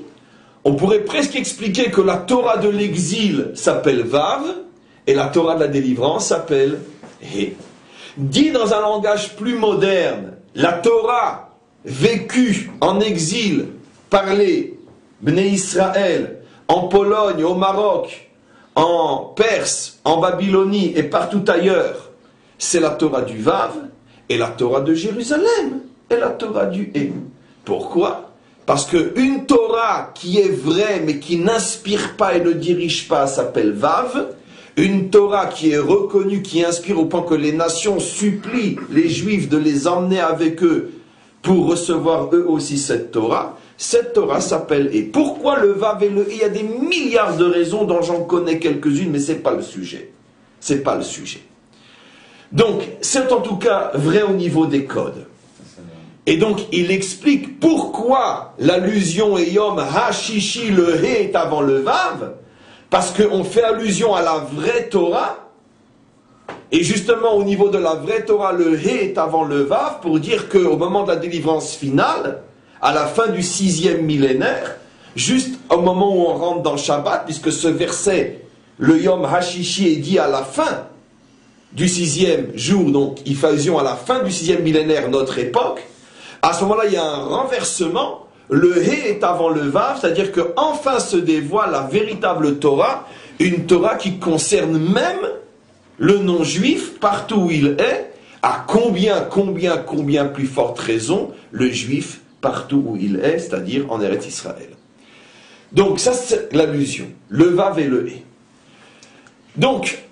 on pourrait presque expliquer que la Torah de l'exil s'appelle Vav, et la Torah de la délivrance s'appelle He. Dit dans un langage plus moderne, la Torah vécue en exil par les Bnei Israël, en Pologne, au Maroc, en Perse, en Babylonie et partout ailleurs, c'est la Torah du Vav, et la Torah de Jérusalem, et la Torah du He. Pourquoi? Parce qu'une Torah qui est vraie, mais qui n'inspire pas et ne dirige pas, s'appelle Vav. une Torah qui est reconnue, qui inspire au point que les nations supplient les Juifs de les emmener avec eux pour recevoir eux aussi cette Torah s'appelle et. Pourquoi le Vav et le E? Il y a des milliards de raisons dont j'en connais quelques-unes, mais ce n'est pas le sujet. C'est pas le sujet. Donc, c'est en tout cas vrai au niveau des codes. Et donc, il explique pourquoi l'allusion est Yom HaShishi, le He est avant le Vav, parce qu'on fait allusion à la vraie Torah, et justement au niveau de la vraie Torah, le He est avant le Vav, pour dire qu'au moment de la délivrance finale, à la fin du 6e millénaire, juste au moment où on rentre dans Shabbat, puisque ce verset, le Yom HaShishi, est dit à la fin du 6e jour, donc il fait allusion à la fin du 6e millénaire, notre époque. À ce moment-là, il y a un renversement. Le He est avant le Vav, c'est-à-dire qu'enfin se dévoile la véritable Torah, une Torah qui concerne même le non-juif partout où il est, à combien plus forte raison le juif partout où il est, c'est-à-dire en Eretz Israël. Donc ça c'est l'allusion, le Vav et le He. Donc,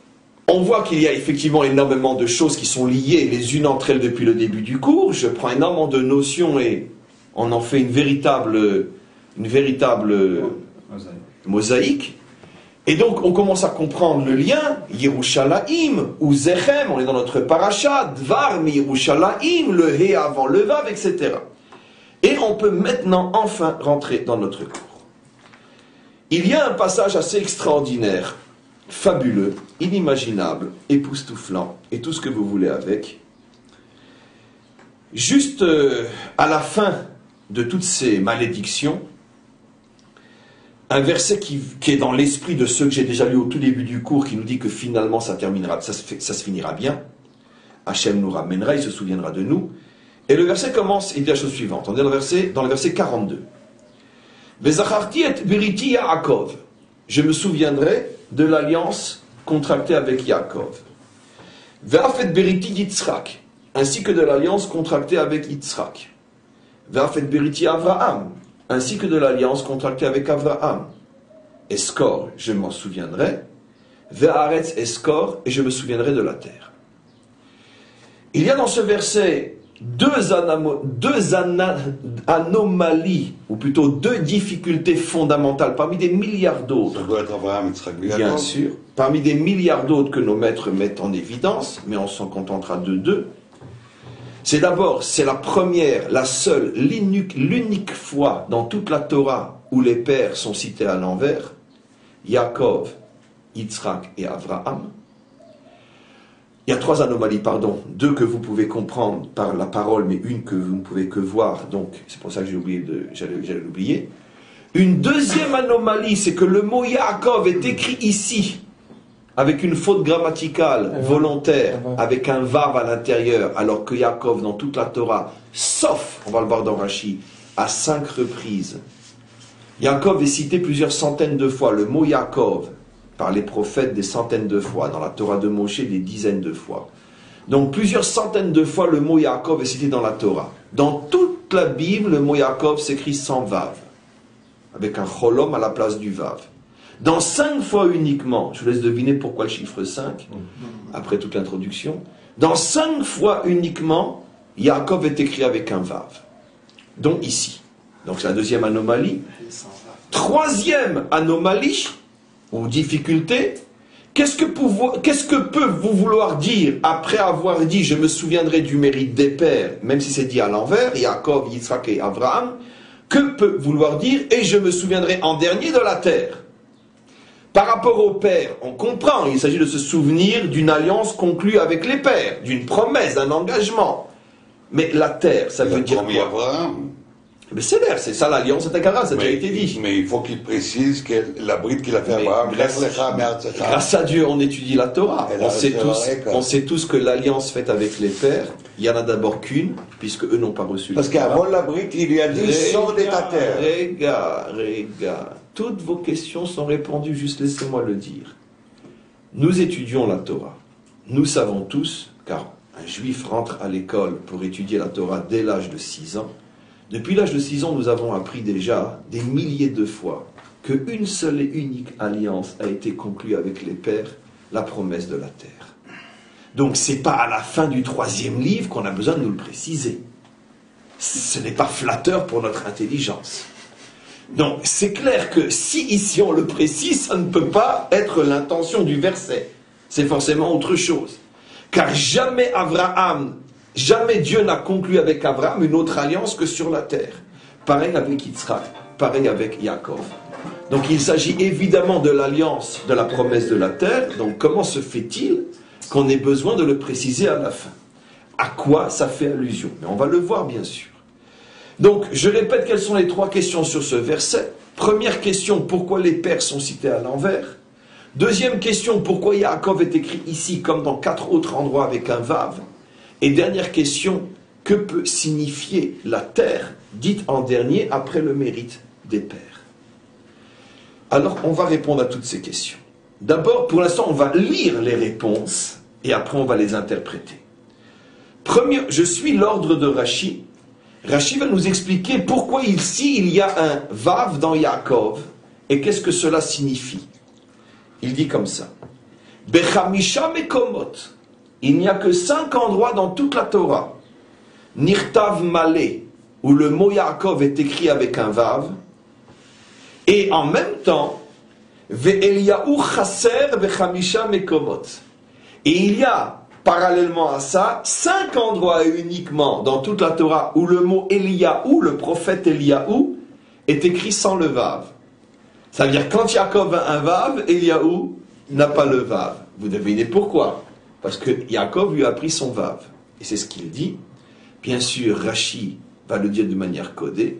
on voit qu'il y a effectivement énormément de choses qui sont liées les unes entre elles depuis le début du cours. Je prends énormément de notions et on en fait une véritable mosaïque. Et donc on commence à comprendre le lien, Yerushalayim ou Zechem, on est dans notre paracha, Dvar mi Yerushalayim, le He avant le Vav, etc. Et on peut maintenant enfin rentrer dans notre cours. Il y a un passage assez extraordinaire, fabuleux, inimaginable, époustouflant, et tout ce que vous voulez avec. Juste à la fin de toutes ces malédictions, un verset qui est dans l'esprit de ceux que j'ai déjà lu au tout début du cours, qui nous dit que finalement ça se finira bien. Hachem nous ramènera, il se souviendra de nous. Et le verset commence, il dit la chose suivante, on est dans le verset 42. Vezacharti et beriti Yaakov. Je me souviendrai de l'alliance contractée avec Yaakov. Ve'afet beriti Yitzhak, ainsi que de l'alliance contractée avec Yitzhak. Ve'afet beriti Avraham, ainsi que de l'alliance contractée avec Avraham. Eskor, je m'en souviendrai. Ve'aretz Eskor, et je me souviendrai de la terre. Il y a dans ce verset deux anomalies, ou plutôt deux difficultés fondamentales, parmi des milliards d'autres.
Ça doit être Abraham,
bien sûr, parmi des milliards d'autres que nos maîtres mettent en évidence, mais on s'en contentera de deux. C'est d'abord, c'est la première, la seule, l'unique fois dans toute la Torah où les pères sont cités à l'envers, Yaakov, Yitzhak et Avraham. Il y a trois anomalies, deux que vous pouvez comprendre par la parole, mais une que vous ne pouvez que voir, donc c'est pour ça que j'allais l'oublier. Une deuxième anomalie, c'est que le mot Yaakov est écrit ici, avec une faute grammaticale volontaire, avec un vav à l'intérieur, alors que Yaakov, dans toute la Torah, sauf, on va le voir dans Rashi, à 5 reprises, Yaakov est cité plusieurs centaines de fois, le mot Yaakov, par les prophètes des centaines de fois, dans la Torah de Moshe des dizaines de fois. Donc plusieurs centaines de fois le mot Yaakov est cité dans la Torah. Dans toute la Bible, le mot Yaakov s'écrit sans vav, avec un cholom à la place du vav. Dans 5 fois uniquement, je vous laisse deviner pourquoi le chiffre 5, après toute l'introduction, dans 5 fois uniquement, Yaakov est écrit avec un vav. Donc ici. Donc c'est la deuxième anomalie. Troisième anomalie, ou difficulté, qu'est-ce que peut vous vouloir dire après avoir dit je me souviendrai du mérite des pères, même si c'est dit à l'envers, Yaakov, Yitzhak et Abraham, que peut vouloir dire et je me souviendrai en dernier de la terre? Par rapport aux pères, on comprend, il s'agit de se souvenir d'une alliance conclue avec les pères, d'une promesse, d'un engagement. Mais la terre, ça veut dire quoi?
Abraham.
Mais c'est l'air, c'est ça l'alliance, c'est un carat, ça a déjà été dit.
Mais il faut qu'il précise que la bride qu'il a fait à Abraham,
grâce à Dieu, on étudie la Torah. On sait tous que l'alliance faite avec les pères, il n'y en a d'abord qu'une, puisque eux n'ont pas reçu.
Parce qu'avant la bride, il lui a dit sors de ta terre.
Réga, toutes vos questions sont répondues, juste laissez-moi le dire. Nous étudions la Torah. Nous savons tous, car un juif rentre à l'école pour étudier la Torah dès l'âge de 6 ans. Depuis l'âge de 6 ans, nous avons appris déjà des milliers de fois qu'une seule et unique alliance a été conclue avec les pères la promesse de la terre. Donc c'est pas à la fin du 3e livre qu'on a besoin de nous le préciser. Ce n'est pas flatteur pour notre intelligence. Donc c'est clair que si ici on le précise, ça ne peut pas être l'intention du verset. C'est forcément autre chose. Car jamais Dieu n'a conclu avec Abraham une autre alliance que sur la terre. Pareil avec Yitzhak, pareil avec Yaakov. Donc il s'agit évidemment de l'alliance, de la promesse de la terre. Donc comment se fait-il qu'on ait besoin de le préciser à la fin? À quoi ça fait allusion? Mais on va le voir bien sûr. Donc je répète quelles sont les 3 questions sur ce verset. Première question, pourquoi les pères sont cités à l'envers? Deuxième question, pourquoi Yaakov est écrit ici comme dans 4 autres endroits avec un vav? Et dernière question, que peut signifier la terre dite en dernier après le mérite des pères? Alors on va répondre à toutes ces questions. D'abord, pour l'instant, on va lire les réponses et après on va les interpréter. Premier, je suis l'ordre de Rashi. Rashi va nous expliquer pourquoi ici il y a un vav dans Yaakov et qu'est-ce que cela signifie. Il dit comme ça. Bechamisha mekomot. Il n'y a que 5 endroits dans toute la Torah. Nirtav malé, où le mot Yaakov est écrit avec un vav. Et en même temps, Ve'eliyahu chaser bechamisha mekomot. Et il y a, parallèlement à ça, 5 endroits uniquement dans toute la Torah où le mot Eliyahu, le prophète Eliyahu, est écrit sans le vav. Ça veut dire quand Yaakov a un vav, Eliyahu n'a pas le vav. Vous devinez pourquoi? Parce que Yaakov lui a pris son vav. Et c'est ce qu'il dit. Bien sûr, Rashi va le dire de manière codée.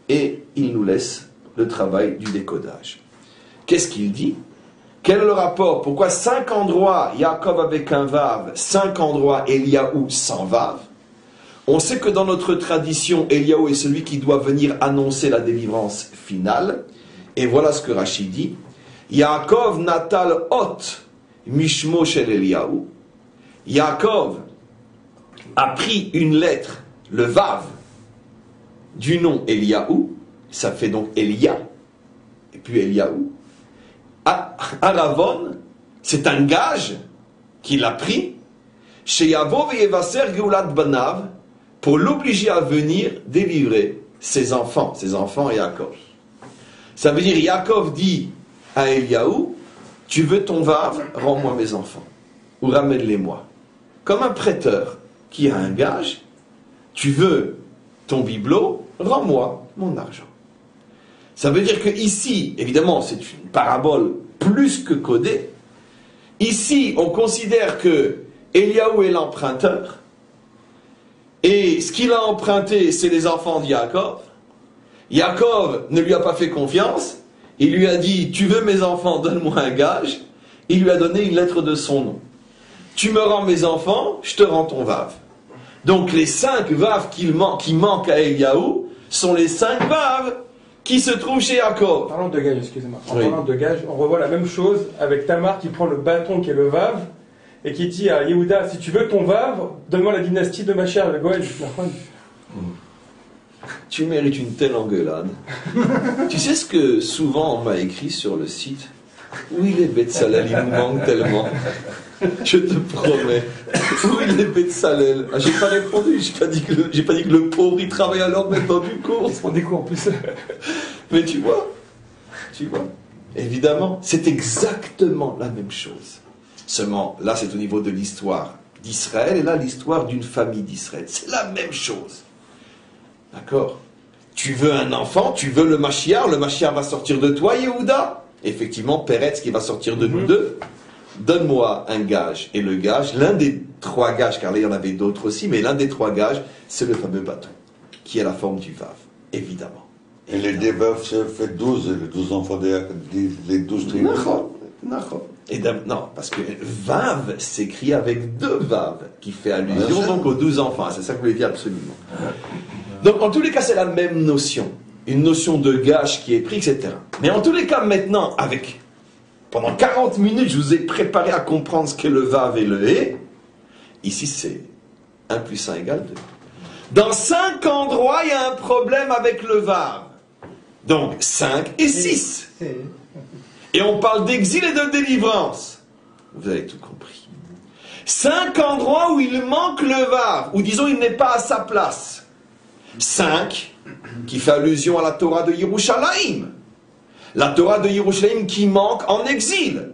Et il nous laisse le travail du décodage. Qu'est-ce qu'il dit? Quel est le rapport? Pourquoi 5 endroits Yaakov avec un vav, 5 endroits Eliyahu sans vav? On sait que dans notre tradition, Eliyahu est celui qui doit venir annoncer la délivrance finale. Et voilà ce que Rashi dit. Yaakov natal ot mishmo shel Eliyahu. Yaakov a pris une lettre, le vav, du nom Eliyahu. Ça fait donc Elia. Et puis Eliyahu. Aravon, c'est un gage qu'il a pris chez Yavo ve'yevaser geulat banav pour l'obliger à venir délivrer ses enfants Yaakov. Ça veut dire Yaakov dit à Eliyahu, tu veux ton vav, rends-moi mes enfants, ou ramène-les-moi. Comme un prêteur qui a un gage, tu veux ton bibelot, rends-moi mon argent. Ça veut dire que ici, évidemment, c'est une parabole plus que codée. Ici, on considère que Eliyahu est l'emprunteur, et ce qu'il a emprunté, c'est les enfants de Yaakov. Yaakov ne lui a pas fait confiance, il lui a dit, tu veux mes enfants, donne-moi un gage. Il lui a donné une lettre de son nom. Tu me rends mes enfants, je te rends ton vav. Donc les 5 vav qui manquent à Eliyahu sont les 5 vav qui se trouvent chez Yaakov.
Parlons de gage, excusez-moi. En parlant de gage, on revoit la même chose avec Tamar qui prend le bâton qui est le vav et qui dit à Yehuda, si tu veux ton vav, donne-moi la dynastie de ma chère, le Goël.
Tu mérites une telle engueulade. Tu sais ce que souvent on m'a écrit sur le site? Oui, les Betsalel, il nous manque tellement. Je te promets. Oui, les Betsalel. Ah, j'ai pas répondu, j'ai pas dit que le pauvre il travaille alors maintenant du cours.
Ils se font des cours en plus.
Mais tu vois, évidemment, c'est exactement la même chose. Seulement, là c'est au niveau de l'histoire d'Israël, et là l'histoire d'une famille d'Israël. C'est la même chose. D'accord? Tu veux un enfant, tu veux le Mashiach va sortir de toi, Yehuda. Effectivement, Peretz qui va sortir de nous deux. Donne-moi un gage. Et le gage, l'un des 3 gages, car là il y en avait d'autres aussi, mais l'un des 3 gages, c'est le fameux bâton, qui a la forme du vav, évidemment.
Et les 2 veuves, ça fait 12, les 12 enfants, les 12 tribus.
Non, parce que vav s'écrit avec 2 vav, qui fait allusion donc aux 12 enfants. C'est ça que vous voulez dire absolument. Donc en tous les cas, c'est la même notion. Une notion de gage qui est pris, etc. Mais en tous les cas, maintenant, pendant 40 minutes, je vous ai préparé à comprendre ce qu'est le vav et le hé. Ici, c'est 1 + 1 = 2. Dans 5 endroits, il y a un problème avec le vav. Donc 5 et 6. Et on parle d'exil et de délivrance. Vous avez tout compris. 5 endroits où il manque le vav, ou disons il n'est pas à sa place. 5 qui fait allusion à la Torah de Yerushalayim. La Torah de Yerushalayim qui manque en exil.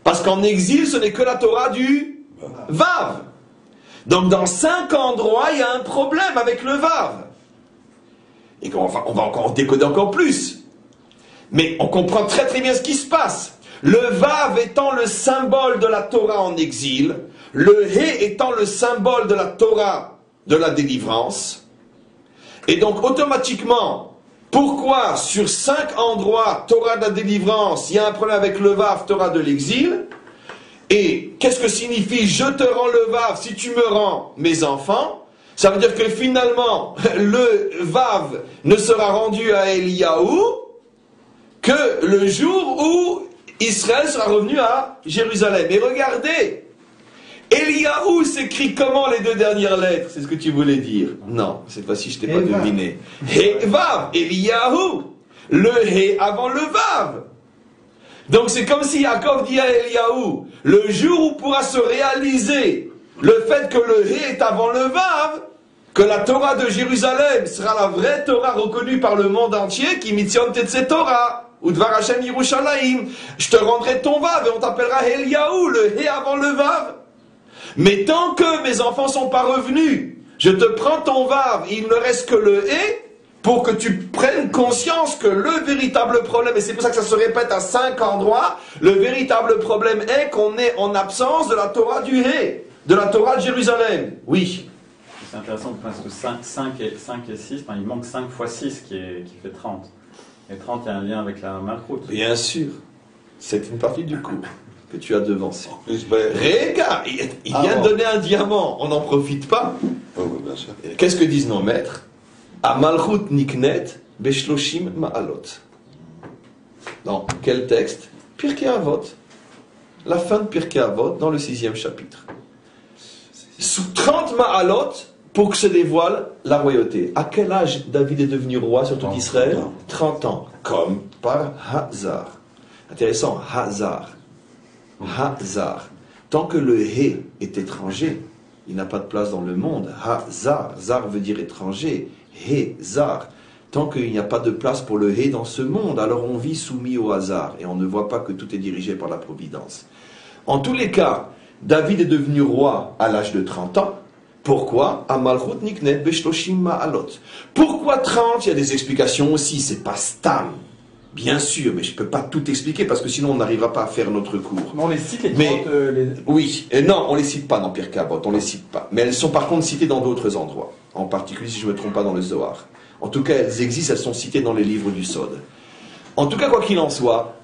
Parce qu'en exil, ce n'est que la Torah du vav. Donc dans 5 endroits, il y a un problème avec le vav. Et on va encore décoder encore plus. Mais on comprend très très bien ce qui se passe. Le vav étant le symbole de la Torah en exil, le hé étant le symbole de la Torah de la délivrance. Et donc automatiquement, pourquoi sur 5 endroits Torah de la délivrance, il y a un problème avec le vav, Torah de l'exil? Et qu'est-ce que signifie je te rends le vav si tu me rends mes enfants? Ça veut dire que finalement, le vav ne sera rendu à Eliyahu que le jour où Israël sera revenu à Jérusalem. Et regardez, Eliyahu s'écrit comment les 2 dernières lettres? C'est ce que tu voulais dire? Non, cette fois-ci je t'ai pas deviné. He vav, Eliyahu. Le he avant le vav. Donc c'est comme si Yaakov dit à Eliyahu, le jour où pourra se réaliser le fait que le hé est avant le vav, que la Torah de Jérusalem sera la vraie Torah reconnue par le monde entier, qui mitzion tetze Torah, ou dvar Hashem Yerushalayim, je te rendrai ton vav et on t'appellera Eliyahu, le hé avant le vav. Mais tant que mes enfants sont pas revenus, je te prends ton vav, il ne reste que le hé, pour que tu prennes conscience que le véritable problème, et c'est pour ça que ça se répète à 5 endroits, le véritable problème est qu'on est en absence de la Torah du hé, de la Torah de Jérusalem. Oui.
C'est intéressant parce que 5 et 6, enfin, il manque 5 fois 6 qui fait 30. Et 30, il y a un lien avec la malchoute.
Bien sûr. C'est une partie du coup que tu as devancé. Réga, il vient de donner un diamant, on n'en profite pas. Qu'est-ce que disent nos maîtres? Amalchut niknet beshloshim ma'alot. Dans quel texte? Pirkei Avot. La fin de Pirkei Avot dans le 6e chapitre. Sous 30 ma'alot pour que se dévoile la royauté. À quel âge David est devenu roi sur tout Israël? 30 ans. Comme par hasard. Intéressant, hasard. Hazar. Tant que le hé est étranger, il n'a pas de place dans le monde. Hazar. Zar veut dire étranger. Hé, zar. Tant qu'il n'y a pas de place pour le hé dans ce monde, alors on vit soumis au hasard et on ne voit pas que tout est dirigé par la providence. En tous les cas, David est devenu roi à l'âge de 30 ans. Pourquoi? Amalchut niknet beshloshim ma'alot. Pourquoi 30? Il y a des explications aussi, c'est pas stam. Bien sûr, mais je ne peux pas tout expliquer parce que sinon on n'arrivera pas à faire notre cours.
Mais on les cite les 30...
Oui, non, on ne les cite pas dans Pirkei Avot, on ne les cite pas. Mais elles sont par contre citées dans d'autres endroits. En particulier, si je ne me trompe pas, dans le Zohar. En tout cas, elles existent, elles sont citées dans les livres du Sod. En tout cas, quoi qu'il en soit,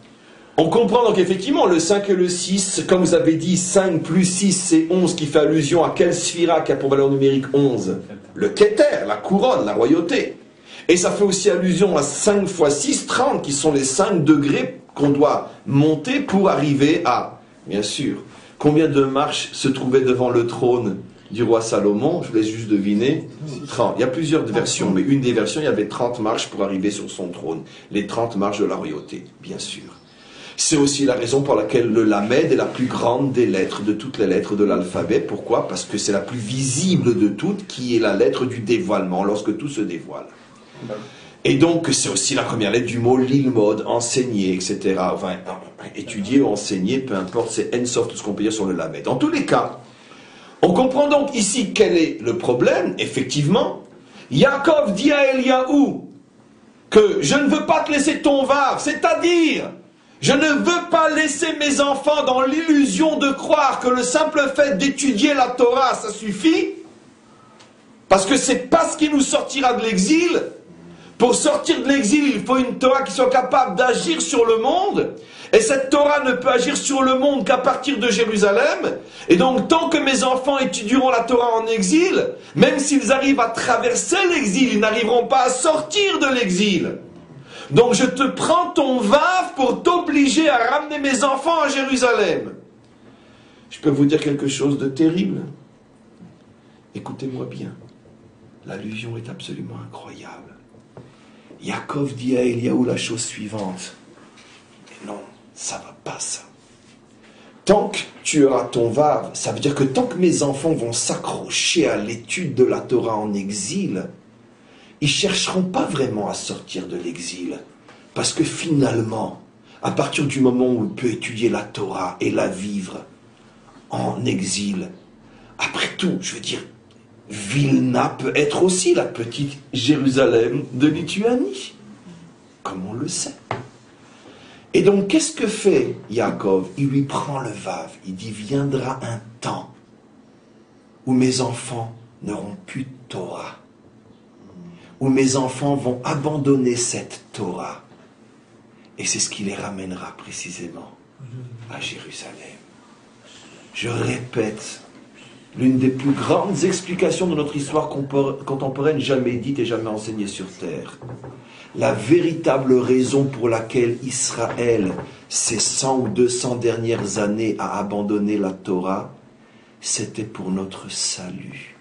on comprend donc effectivement le 5 et le 6, comme vous avez dit, 5 plus 6 c'est 11, qui fait allusion à quelle sphira qui a pour valeur numérique 11? Le Keter, la couronne, la royauté. Et ça fait aussi allusion à 5 fois 6, 30, qui sont les 5 degrés qu'on doit monter pour arriver à, bien sûr, combien de marches se trouvaient devant le trône du roi Salomon? Je vous laisse juste deviner. 30. Il y a plusieurs versions, mais une des versions, il y avait 30 marches pour arriver sur son trône. Les 30 marches de la royauté, bien sûr. C'est aussi la raison pour laquelle le Lamed est la plus grande des lettres, de toutes les lettres de l'alphabet. Pourquoi? Parce que c'est la plus visible de toutes, qui est la lettre du dévoilement, lorsque tout se dévoile. Et donc, c'est aussi la première lettre du mot lilmod, enseigner, etc. Enfin, étudier ou enseigner, peu importe, c'est en-soft tout ce qu'on peut dire sur le Lamed. En tous les cas, on comprend donc ici quel est le problème. Effectivement, Yaakov dit à Eliyahu que je ne veux pas te laisser ton vav, c'est-à-dire, je ne veux pas laisser mes enfants dans l'illusion de croire que le simple fait d'étudier la Torah, ça suffit, parce que c'est pas ce qui nous sortira de l'exil. Pour sortir de l'exil, il faut une Torah qui soit capable d'agir sur le monde. Et cette Torah ne peut agir sur le monde qu'à partir de Jérusalem. Et donc, tant que mes enfants étudieront la Torah en exil, même s'ils arrivent à traverser l'exil, ils n'arriveront pas à sortir de l'exil. Donc, je te prends ton vav pour t'obliger à ramener mes enfants à Jérusalem. Je peux vous dire quelque chose de terrible. Écoutez-moi bien. L'allusion est absolument incroyable. Yaakov dit à Eliyahu la chose suivante. Mais non, ça va pas ça. Tant tu auras ton vav. Ça veut dire que tant que mes enfants vont s'accrocher à l'étude de la Torah en exil, ils chercheront pas vraiment à sortir de l'exil. Parce que finalement, à partir du moment où il peut étudier la Torah et la vivre en exil, après tout, je veux dire, Vilna peut être aussi la petite Jérusalem de Lituanie, comme on le sait. Et donc, qu'est-ce que fait Yaakov? Il lui prend le vav, il dit, viendra un temps où mes enfants n'auront plus de Torah, où mes enfants vont abandonner cette Torah. Et c'est ce qui les ramènera précisément à Jérusalem. Je répète, l'une des plus grandes explications de notre histoire contemporaine jamais dite et jamais enseignée sur terre. La véritable raison pour laquelle Israël, ces 100 ou 200 dernières années, a abandonné la Torah, c'était pour notre salut.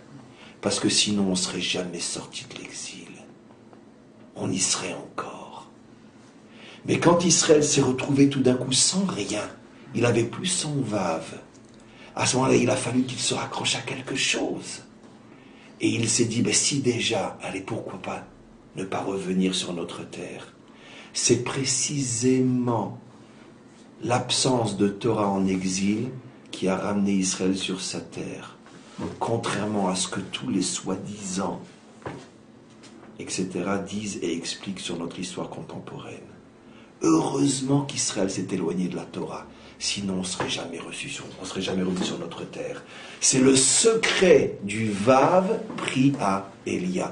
Parce que sinon on ne serait jamais sorti de l'exil. On y serait encore. Mais quand Israël s'est retrouvé tout d'un coup sans rien, il n'avait plus son vav. À ce moment-là, il a fallu qu'il se raccroche à quelque chose. Et il s'est dit, ben si déjà, allez, pourquoi pas ne pas revenir sur notre terre. C'est précisément l'absence de Torah en exil qui a ramené Israël sur sa terre. Contrairement à ce que tous les soi-disant, etc., disent et expliquent sur notre histoire contemporaine. Heureusement qu'Israël s'est éloigné de la Torah. Sinon, on ne serait jamais revenu sur notre terre. C'est le secret du Vav pris à Eliyahu.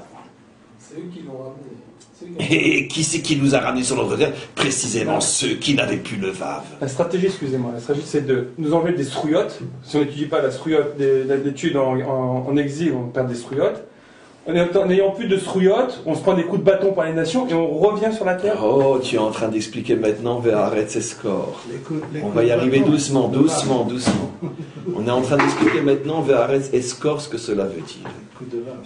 C'est eux qui l'ont ramené.
Et qui c'est qui nous a ramenés sur notre terre? Précisément ceux qui n'avaient plus le Vav.
La stratégie, excusez-moi, c'est de nous enlever des strouillottes. Si on n'étudie pas la strouillotte d'études en exil, on perd des strouillottes. En n'ayant plus de strouillottes, on se prend des coups de bâton par les nations et on revient sur la terre.
Oh, tu es en train d'expliquer maintenant vers Arrête ses scores. On va y arriver doucement, doucement, doucement. On est en train d'expliquer maintenant vers Arrête ses scores ce que cela veut dire.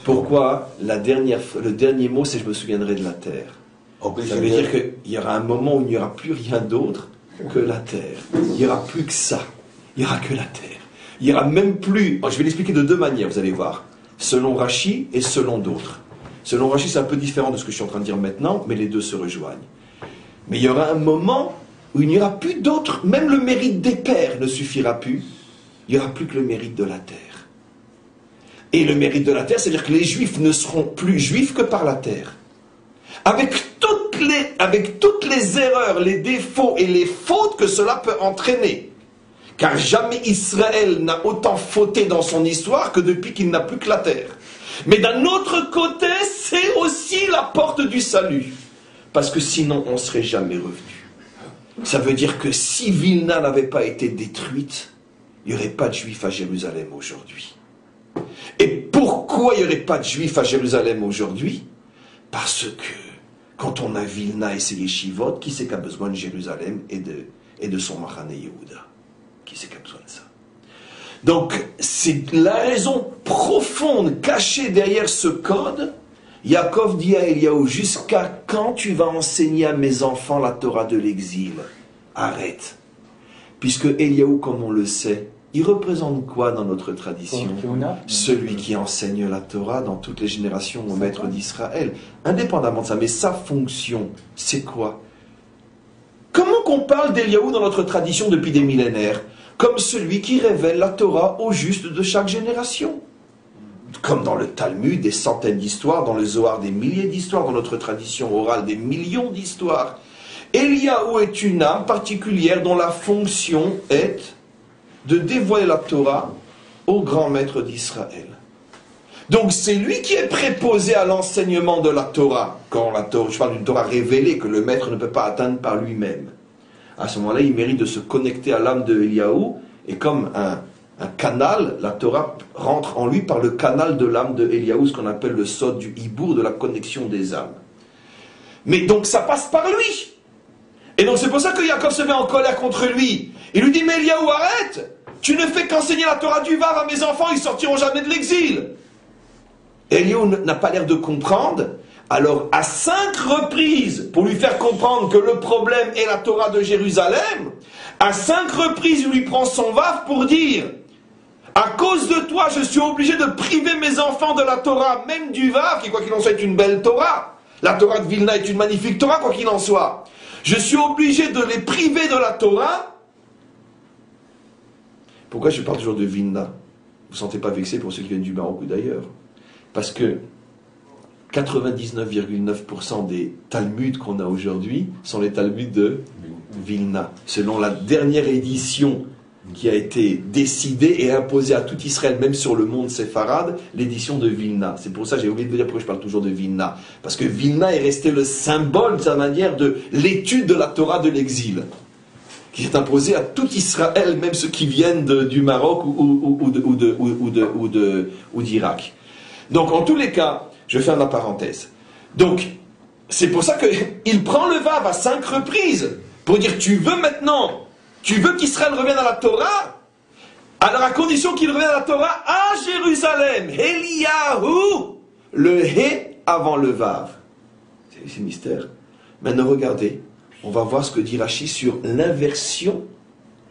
Pourquoi le dernier mot, c'est je me souviendrai de la terre. Ça veut dire qu'il y aura un moment où il n'y aura plus rien d'autre que la terre. Il n'y aura plus que ça. Il n'y aura que la terre. Il n'y aura même plus... Je vais l'expliquer de deux manières, vous allez voir. Selon Rachi et selon d'autres. Selon Rachi, c'est un peu différent de ce que je suis en train de dire maintenant, mais les deux se rejoignent. Mais il y aura un moment où il n'y aura plus d'autres, même le mérite des pères ne suffira plus, il n'y aura plus que le mérite de la terre. Et le mérite de la terre, c'est-à-dire que les juifs ne seront plus juifs que par la terre. Avec toutes les erreurs, les défauts et les fautes que cela peut entraîner. Car jamais Israël n'a autant fauté dans son histoire que depuis qu'il n'a plus que la terre. Mais d'un autre côté, c'est aussi la porte du salut. Parce que sinon, on ne serait jamais revenu. Ça veut dire que si Vilna n'avait pas été détruite, il n'y aurait pas de juifs à Jérusalem aujourd'hui. Et pourquoi il n'y aurait pas de juifs à Jérusalem aujourd'hui? Parce que quand on a Vilna et ses yeshivot, qui c'est qui a besoin de Jérusalem et de son Machane Yehuda? Qui c'est qui a besoin de ça? Donc, c'est la raison profonde cachée derrière ce code. Yaakov dit à Eliyahu, jusqu'à quand tu vas enseigner à mes enfants la Torah de l'exil? Arrête. Puisque Eliyahu, comme on le sait, il représente quoi dans notre tradition? Celui qui enseigne la Torah dans toutes les générations au maître d'Israël. Indépendamment de ça, mais sa fonction, c'est quoi? Comment qu'on parle d'Eliyahu dans notre tradition depuis des millénaires? Comme celui qui révèle la Torah aux justes de chaque génération. Comme dans le Talmud, des centaines d'histoires, dans le Zohar, des milliers d'histoires, dans notre tradition orale, des millions d'histoires. Eliyahu est une âme particulière dont la fonction est de dévoiler la Torah au grand maître d'Israël. Donc c'est lui qui est préposé à l'enseignement de la Torah. Quand la Torah, je parle d'une Torah révélée que le maître ne peut pas atteindre par lui-même. À ce moment-là, il mérite de se connecter à l'âme de Eliyahu, et comme un canal, la Torah rentre en lui par le canal de l'âme de Eliyahu, ce qu'on appelle le sod du hibour, de la connexion des âmes. Mais donc ça passe par lui. Et donc c'est pour ça que Yaakov se met en colère contre lui. Il lui dit, mais Eliyahu, arrête! Tu ne fais qu'enseigner la Torah du Vav à mes enfants, ils sortiront jamais de l'exil. Eliyahu n'a pas l'air de comprendre, Alors, à 5 reprises, pour lui faire comprendre que le problème est la Torah de Jérusalem, à 5 reprises, il lui prend son vaf pour dire, à cause de toi, je suis obligé de priver mes enfants de la Torah, même du vaf, qui quoi qu'il en soit est une belle Torah. La Torah de Vilna est une magnifique Torah, quoi qu'il en soit. Je suis obligé de les priver de la Torah. Pourquoi je parle toujours de Vilna? Vous ne vous sentez pas vexé pour ceux qui viennent du Maroc ou d'ailleurs? Parce que 99,9% des Talmuds qu'on a aujourd'hui sont les Talmuds de Vilna. Selon la dernière édition qui a été décidée et imposée à tout Israël, même sur le monde séfarade, l'édition de Vilna. C'est pour ça que j'ai oublié de vous dire pourquoi je parle toujours de Vilna. Parce que Vilna est resté le symbole de sa manière de l'étude de la Torah de l'exil, qui est imposée à tout Israël, même ceux qui viennent du Maroc ou d'Irak. Donc en tous les cas, je ferme la parenthèse. Donc, c'est pour ça qu'il prend le vav à 5 reprises pour dire, tu veux qu'Israël revienne à la Torah? Alors à condition qu'il revienne à la Torah à Jérusalem. Eliyahu, le He avant le vav. C'est mystère. Maintenant regardez, on va voir ce que dit Rashi sur l'inversion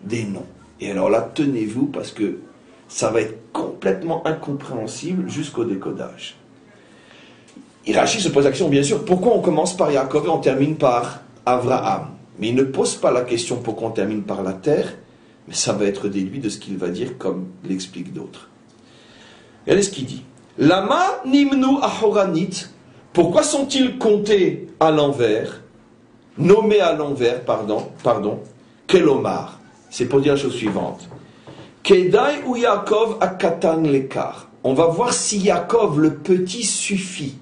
des noms. Et alors là, tenez-vous parce que ça va être complètement incompréhensible jusqu'au décodage. Et Rashi se pose la question, bien sûr, pourquoi on commence par Yaakov et on termine par Avraham? Mais il ne pose pas la question pourquoi on termine par la terre, mais ça va être déduit de ce qu'il va dire, comme l'expliquent d'autres. Regardez ce qu'il dit. Lama nimnu ahoranit, pourquoi sont-ils comptés à l'envers, nommés à l'envers, pardon, kelomar? C'est pour dire la chose suivante. Kedai ou Yaakov akatan lekar. On va voir si Yaakov, le petit, suffit.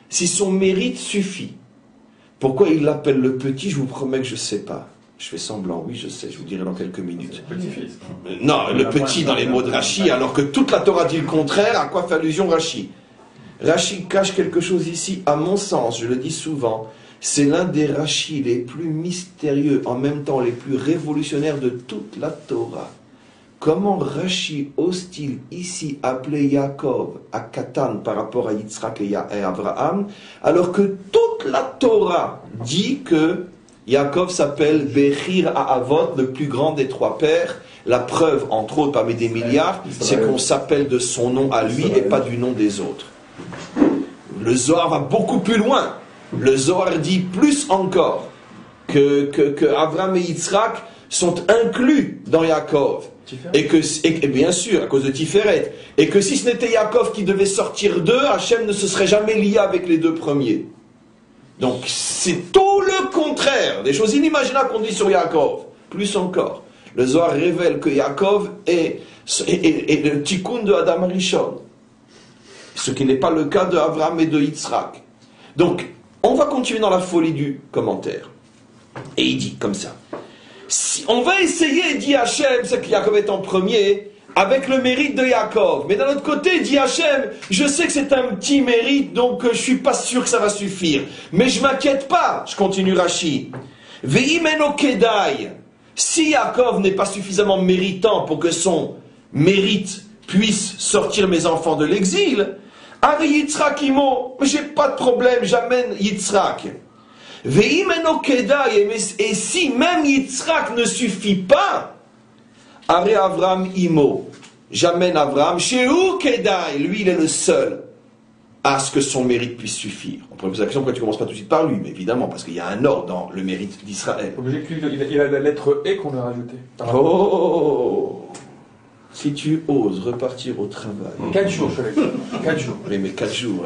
Si son mérite suffit. Pourquoi il l'appelle le petit, je vous promets que je ne sais pas. Je fais semblant, oui je sais, je vous dirai dans quelques minutes.
Petit-fils.
Non, le petit dans les mots de Rashi, alors que toute la Torah dit le contraire, à quoi fait allusion Rashi? Rashi cache quelque chose ici, à mon sens, je le dis souvent, c'est l'un des Rashi les plus mystérieux, en même temps les plus révolutionnaires de toute la Torah. Comment Rashi ose-t-il ici appeler Yaakov à Katan par rapport à Yitzhak et Abraham, alors que toute la Torah dit que Yaakov s'appelle Bechir Ha'avot, le plus grand des 3 pères. La preuve, entre autres, parmi des milliards, c'est qu'on s'appelle de son nom à lui et pas du nom des autres. Le Zohar va beaucoup plus loin. Le Zohar dit plus encore que Abraham et Yitzhak sont inclus dans Yaakov. Et bien sûr, à cause de Tiferet. Et que si ce n'était Yaakov qui devait sortir d'eux, Hachem ne se serait jamais lié avec les 2 premiers. Donc c'est tout le contraire. Des choses inimaginables qu'on dit sur Yaakov. Plus encore. Le Zohar révèle que Yaakov est le tikkun de Adam Rishon. Ce qui n'est pas le cas de Avraham et de Yitzhak. Donc, on va continuer dans la folie du commentaire. Et il dit comme ça. Si on va essayer, dit Hachem, c'est que Yaakov est en premier, avec le mérite de Yaakov. Mais d'un autre côté, dit Hachem, je sais que c'est un petit mérite, donc je ne suis pas sûr que ça va suffire. Mais je ne m'inquiète pas, je continue Rashi. Ve'imeno kedai, si Yaakov n'est pas suffisamment méritant pour que son mérite puisse sortir mes enfants de l'exil, Ari Yitzhak imo, mais j'ai pas de problème, j'amène Yitzhak. Et si même Yitzhak ne suffit pas, Aré Avram Imo, j'amène Avram, chez où Kedai, lui il est le seul à ce que son mérite puisse suffire. On pourrait poser la question pourquoi tu commences pas tout de suite par lui, mais évidemment parce qu'il y a un ordre dans le mérite d'Israël.
Il a la lettre E qu'on a rajoutée.
Oh, si tu oses repartir au travail.
4 jours, je l'ai. 4 jours.
Oui, mais 4 jours.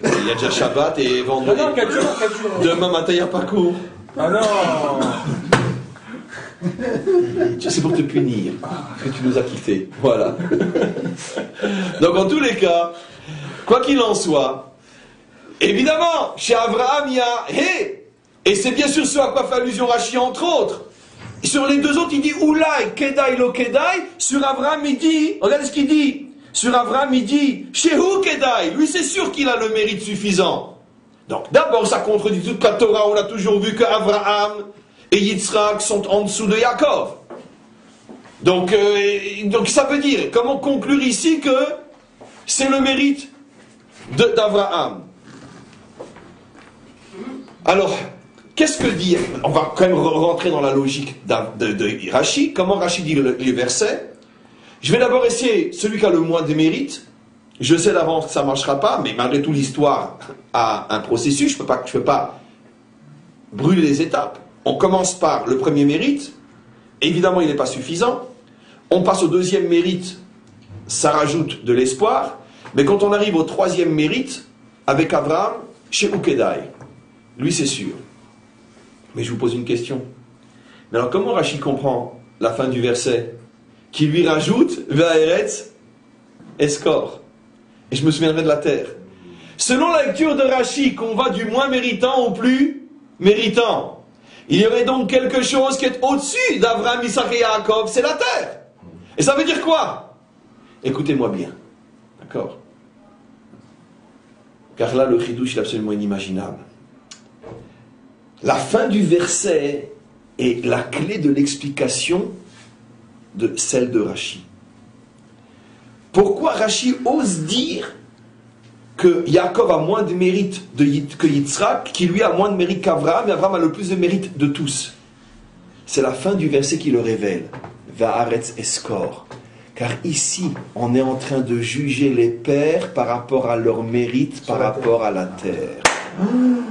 Il y a déjà Shabbat et vendredi.
Non, 4 jours.
Demain matin, il n'y a pas cours.
Ah non.
C'est pour te punir, que tu nous as quittés. Voilà. Donc, en tous les cas, quoi qu'il en soit, évidemment, chez Abraham, il y a Hé. Et c'est bien sûr ce à quoi fait allusion Rashi, entre autres. Et sur les 2 autres, il dit Oulai, Kedai, Lo Kedai. Sur Abraham, il dit, regardez ce qu'il dit. Sur Abraham, il dit Shehu Kedai. Lui, c'est sûr qu'il a le mérite suffisant. Donc, d'abord, ça contredit toute la Torah. On a toujours vu que Abraham et Yitzhak sont en dessous de Yaakov. Donc ça veut dire, comment conclure ici que c'est le mérite d'Abraham. Alors, qu'est-ce que dit... On va quand même rentrer dans la logique de Rashi. Comment Rashi dit les versets? Je vais d'abord essayer celui qui a le moins de mérite. Je sais d'avance que ça ne marchera pas, mais malgré tout, l'histoire a un processus. Je ne peux pas brûler les étapes. On commence par le premier mérite. Évidemment, il n'est pas suffisant. On passe au deuxième mérite. Ça rajoute de l'espoir. Mais quand on arrive au troisième mérite, avec Abraham, chez Ukedai, lui c'est sûr. Mais je vous pose une question. Mais alors comment Rashi comprend la fin du verset qui lui rajoute Ve'aretz Eskor? Et je me souviendrai de la terre. Selon la lecture de Rashi, qu'on va du moins méritant au plus méritant, il y aurait donc quelque chose qui est au-dessus d'Abraham, Isaac et Yaakov, c'est la terre. Et ça veut dire quoi? Écoutez-moi bien. D'accord? Car là, le chidouche est absolument inimaginable. La fin du verset est la clé de l'explication de celle de Rashi. Pourquoi Rashi ose dire que Yaakov a moins de mérite que Yitzhak, qui lui a moins de mérite qu'Avraham, et Avraham a le plus de mérite de tous? C'est la fin du verset qui le révèle. Va'aretz eskor. Car ici, on est en train de juger les pères par rapport à leur mérite, par rapport à la terre. Vous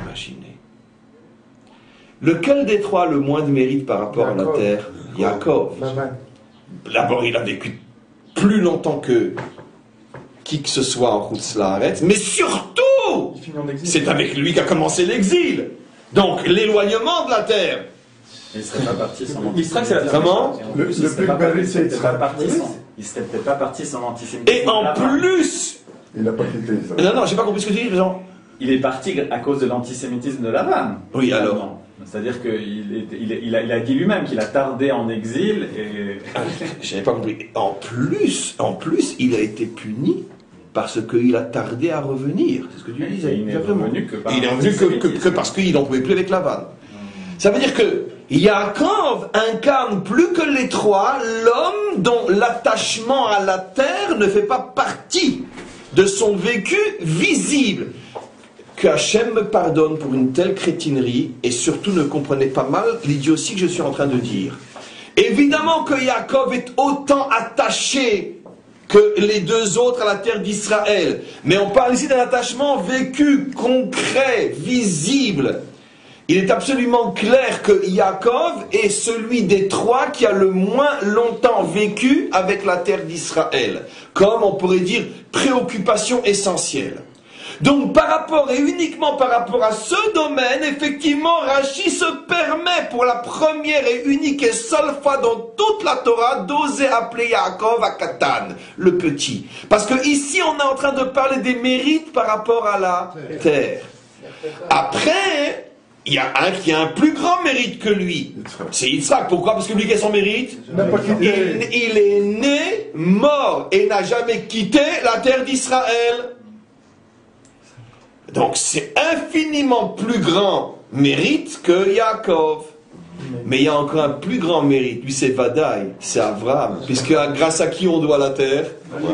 imaginez? Lequel des trois a le moins de mérite par rapport à la terre? Yaakov. D'abord, il a vécu plus longtemps que qui que ce soit en Chutz La'aretz, mais surtout, c'est avec lui qu'a commencé l'exil. Donc, l'éloignement de la terre.
Il ne serait pas parti sans
Yitzhak, c'est la
Comment?
Le plus belle, c'est Yitzhak.
Il serait peut-être pas parti sans antisémitisme.
Et en plus...
Il n'a pas quitté ça.
Non, j'ai pas compris ce que tu dis, Jean.
Il est parti à cause de l'antisémitisme de Lavan.
Oui, alors.
C'est-à-dire qu'il a dit lui-même qu'il a tardé en exil et...
J'avais pas compris. En plus, il a été puni parce qu'il a tardé à revenir. C'est ce que tu disais.
Il n'est revenu que par
que parce qu'il n'en pouvait plus avec Lavan. Ça veut dire que Yaakov incarne plus que les trois l'homme dont l'attachement à la terre ne fait pas partie de son vécu visible. Que Hachem me pardonne pour une telle crétinerie, et surtout ne comprenez pas mal l'idiotie que je suis en train de dire. Évidemment que Yaakov est autant attaché que les deux autres à la terre d'Israël, mais on parle ici d'un attachement vécu, concret, visible. Il est absolument clair que Yaakov est celui des trois qui a le moins longtemps vécu avec la terre d'Israël, comme on pourrait dire préoccupation essentielle. Donc par rapport et uniquement par rapport à ce domaine, effectivement, Rashi se permet pour la première et unique et seule fois dans toute la Torah d'oser appeler Yaakov à Katan, le petit. Parce que ici on est en train de parler des mérites par rapport à la terre. Après, il y a un qui a un plus grand mérite que lui. C'est Yitzhak. Pourquoi? Parce que lui, quel est son mérite? Il est né, mort et n'a jamais quitté la terre d'Israël. Donc c'est infiniment plus grand mérite que Yaakov. Mais il y a encore un plus grand mérite. Lui c'est Vadaï, c'est Abraham. Puisque grâce à qui on doit la terre?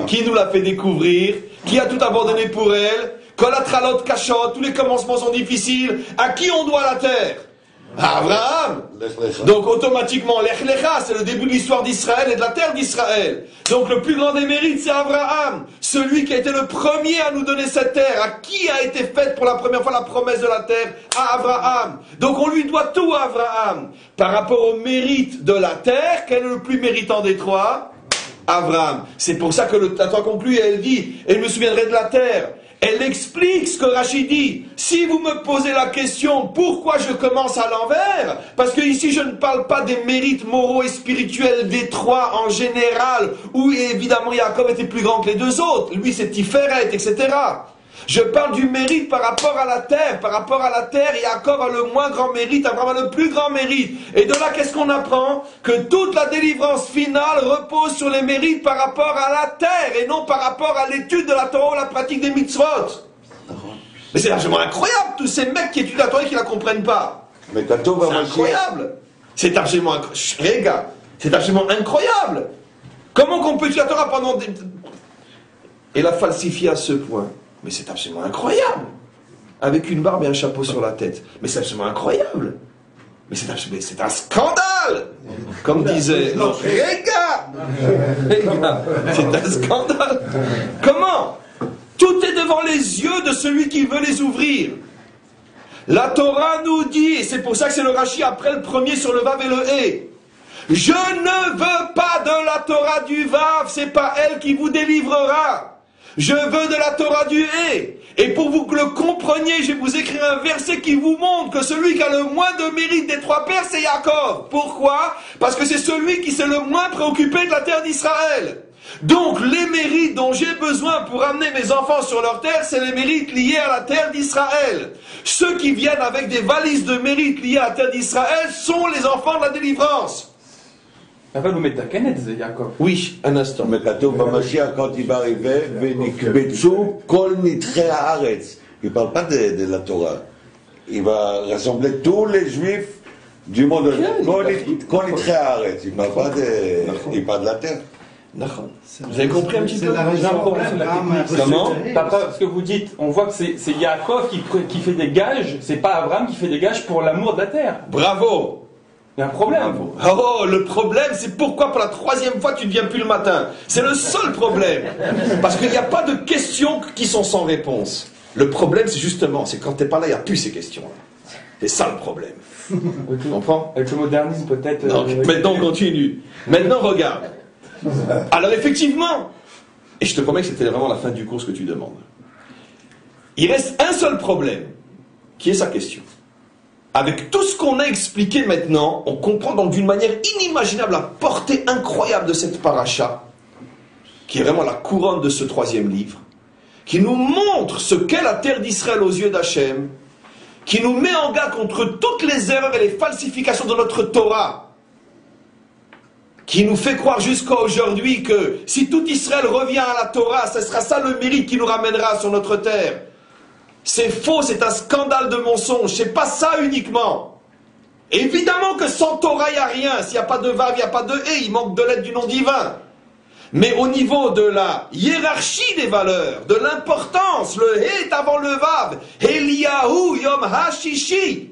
Qui nous l'a fait découvrir? Qui a tout abandonné pour elle? Kolatralot Kachot, tous les commencements sont difficiles. À qui on doit la terre? À Abraham. Donc automatiquement, Lech Lecha, c'est le début de l'histoire d'Israël et de la terre d'Israël. Donc le plus grand des mérites, c'est Abraham. Celui qui a été le premier à nous donner cette terre. À qui a été faite pour la première fois la promesse de la terre? À Abraham. Donc on lui doit tout à Abraham. Par rapport au mérite de la terre, quel est le plus méritant des trois? Abraham. C'est pour ça que la Torah conclut et elle dit, et je me souviendrai de la terre. Elle explique ce que Rashi dit. Si vous me posez la question pourquoi je commence à l'envers, parce que ici je ne parle pas des mérites moraux et spirituels des trois en général, où évidemment Yaakov était plus grand que les deux autres, lui c'est Tiferet, etc. Je parle du mérite par rapport à la terre. Par rapport à la terre, Yaakov a le moins grand mérite, Abraham a le plus grand mérite. Et de là, qu'est-ce qu'on apprend? Que toute la délivrance finale repose sur les mérites par rapport à la terre, et non par rapport à l'étude de la Torah ou la pratique des mitzvot. Mais c'est largement incroyable, tous ces mecs qui étudient la Torah et qui ne la comprennent pas.
C'est
incroyable. C'est absolument incroyable. Comment qu'on peut étudier la Torah pendant des... et la falsifier à ce point? Mais c'est absolument incroyable. avec une barbe et un chapeau sur la tête. Mais c'est absolument incroyable. Mais c'est un scandale. Comme disait notre Réga. C'est un scandale. Comment? Tout est devant les yeux de celui qui veut les ouvrir. La Torah nous dit, et c'est pour ça que c'est le Rashi après le premier sur le Vav et le Hé. Je ne veux pas de la Torah du Vav, c'est pas elle qui vous délivrera. Je veux de la Torah du Hé. Et pour vous que le compreniez, je vais vous écrire un verset qui vous montre que celui qui a le moins de mérite des trois pères, c'est Yaakov. Pourquoi? Parce que c'est celui qui s'est le moins préoccupé de la terre d'Israël. Donc les mérites dont j'ai besoin pour amener mes enfants sur leur terre, c'est les mérites liés à la terre d'Israël. Ceux qui viennent avec des valises de mérites liés à la terre d'Israël sont les enfants de la délivrance.
אבל הוא מתקן את זה, יעקב.
Oui, un instant.
Mais כתוב במשיח, quand il va arriver, ונקבצו כל נדחי הארץ. Il ne parle pas de la Torah. Il va rassembler tous les juifs du monde. כל נדחי הארץ. Il ne parle pas de la terre.
Vous avez compris un petit peu?
J'ai un problème sur la technique.
Comment?
Papa, ce que vous dites, on voit que c'est Yaakov qui fait des gages, c'est pas Abraham qui fait des gages pour l'amour de la terre.
Bravo!
Il y a un problème.
Oh, le problème, c'est pourquoi pour la troisième fois tu ne viens plus le matin. C'est le seul problème. Parce qu'il n'y a pas de questions qui sont sans réponse. Le problème, c'est justement, c'est quand tu n'es pas là, il n'y a plus ces questions-là. C'est ça le problème. Tu comprends?
Avec le modernisme, peut-être.
Maintenant, on continue. Maintenant, regarde. Alors, effectivement, et je te promets que c'était vraiment la fin du cours ce que tu demandes. Il reste un seul problème, qui est sa question. Avec tout ce qu'on a expliqué maintenant, on comprend donc d'une manière inimaginable la portée incroyable de cette paracha, qui est vraiment la couronne de ce troisième livre, qui nous montre ce qu'est la terre d'Israël aux yeux d'Hachem, qui nous met en garde contre toutes les erreurs et les falsifications de notre Torah, qui nous fait croire jusqu'à aujourd'hui que si tout Israël revient à la Torah, ce sera ça le mérite qui nous ramènera sur notre terre. C'est faux, c'est un scandale de mensonge, c'est pas ça uniquement. Évidemment que sans Torah, il n'y a rien. S'il n'y a pas de Vav, il n'y a pas de Hé, il manque de lettres du nom divin. Mais au niveau de la hiérarchie des valeurs, de l'importance, le Hé est avant le Vav. Eliyahu Yom HaShishi.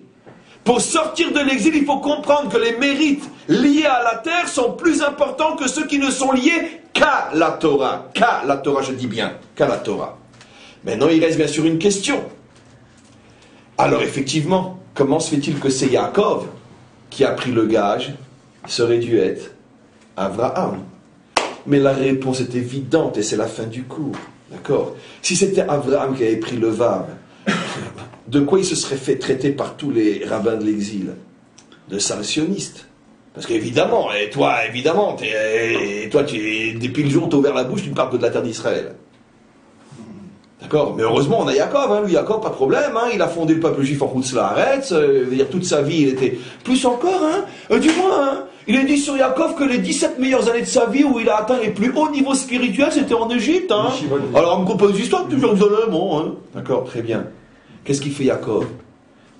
Pour sortir de l'exil, il faut comprendre que les mérites liés à la terre sont plus importants que ceux qui ne sont liés qu'à la Torah. Qu'à la Torah, je dis bien, qu'à la Torah. Maintenant, il reste bien sûr une question. Alors effectivement, comment se fait-il que c'est Yaakov qui a pris le gage, serait dû être Abraham? Mais la réponse est évidente et c'est la fin du cours. D'accord? Si c'était Abraham qui avait pris le Vav, de quoi il se serait fait traiter par tous les rabbins de l'exil? De salationniste. Parce qu'évidemment, depuis le jour où tu as ouvert la bouche, tu ne parles que de la terre d'Israël. D'accord? Mais heureusement, on a Yaakov, hein. Lui, Yaakov, pas de problème, hein. Il a fondé le peuple juif en Chutz Laaretz, dire toute sa vie, il était... Plus encore, hein. Du moins, hein. Il est dit sur Yaakov que les 17 meilleures années de sa vie où il a atteint les plus hauts niveaux spirituels, c'était en Égypte, hein. Alors, on me compose l'histoire de Jérusalem, bon, hein. D'accord, très bien. Qu'est-ce qu'il fait Yaakov?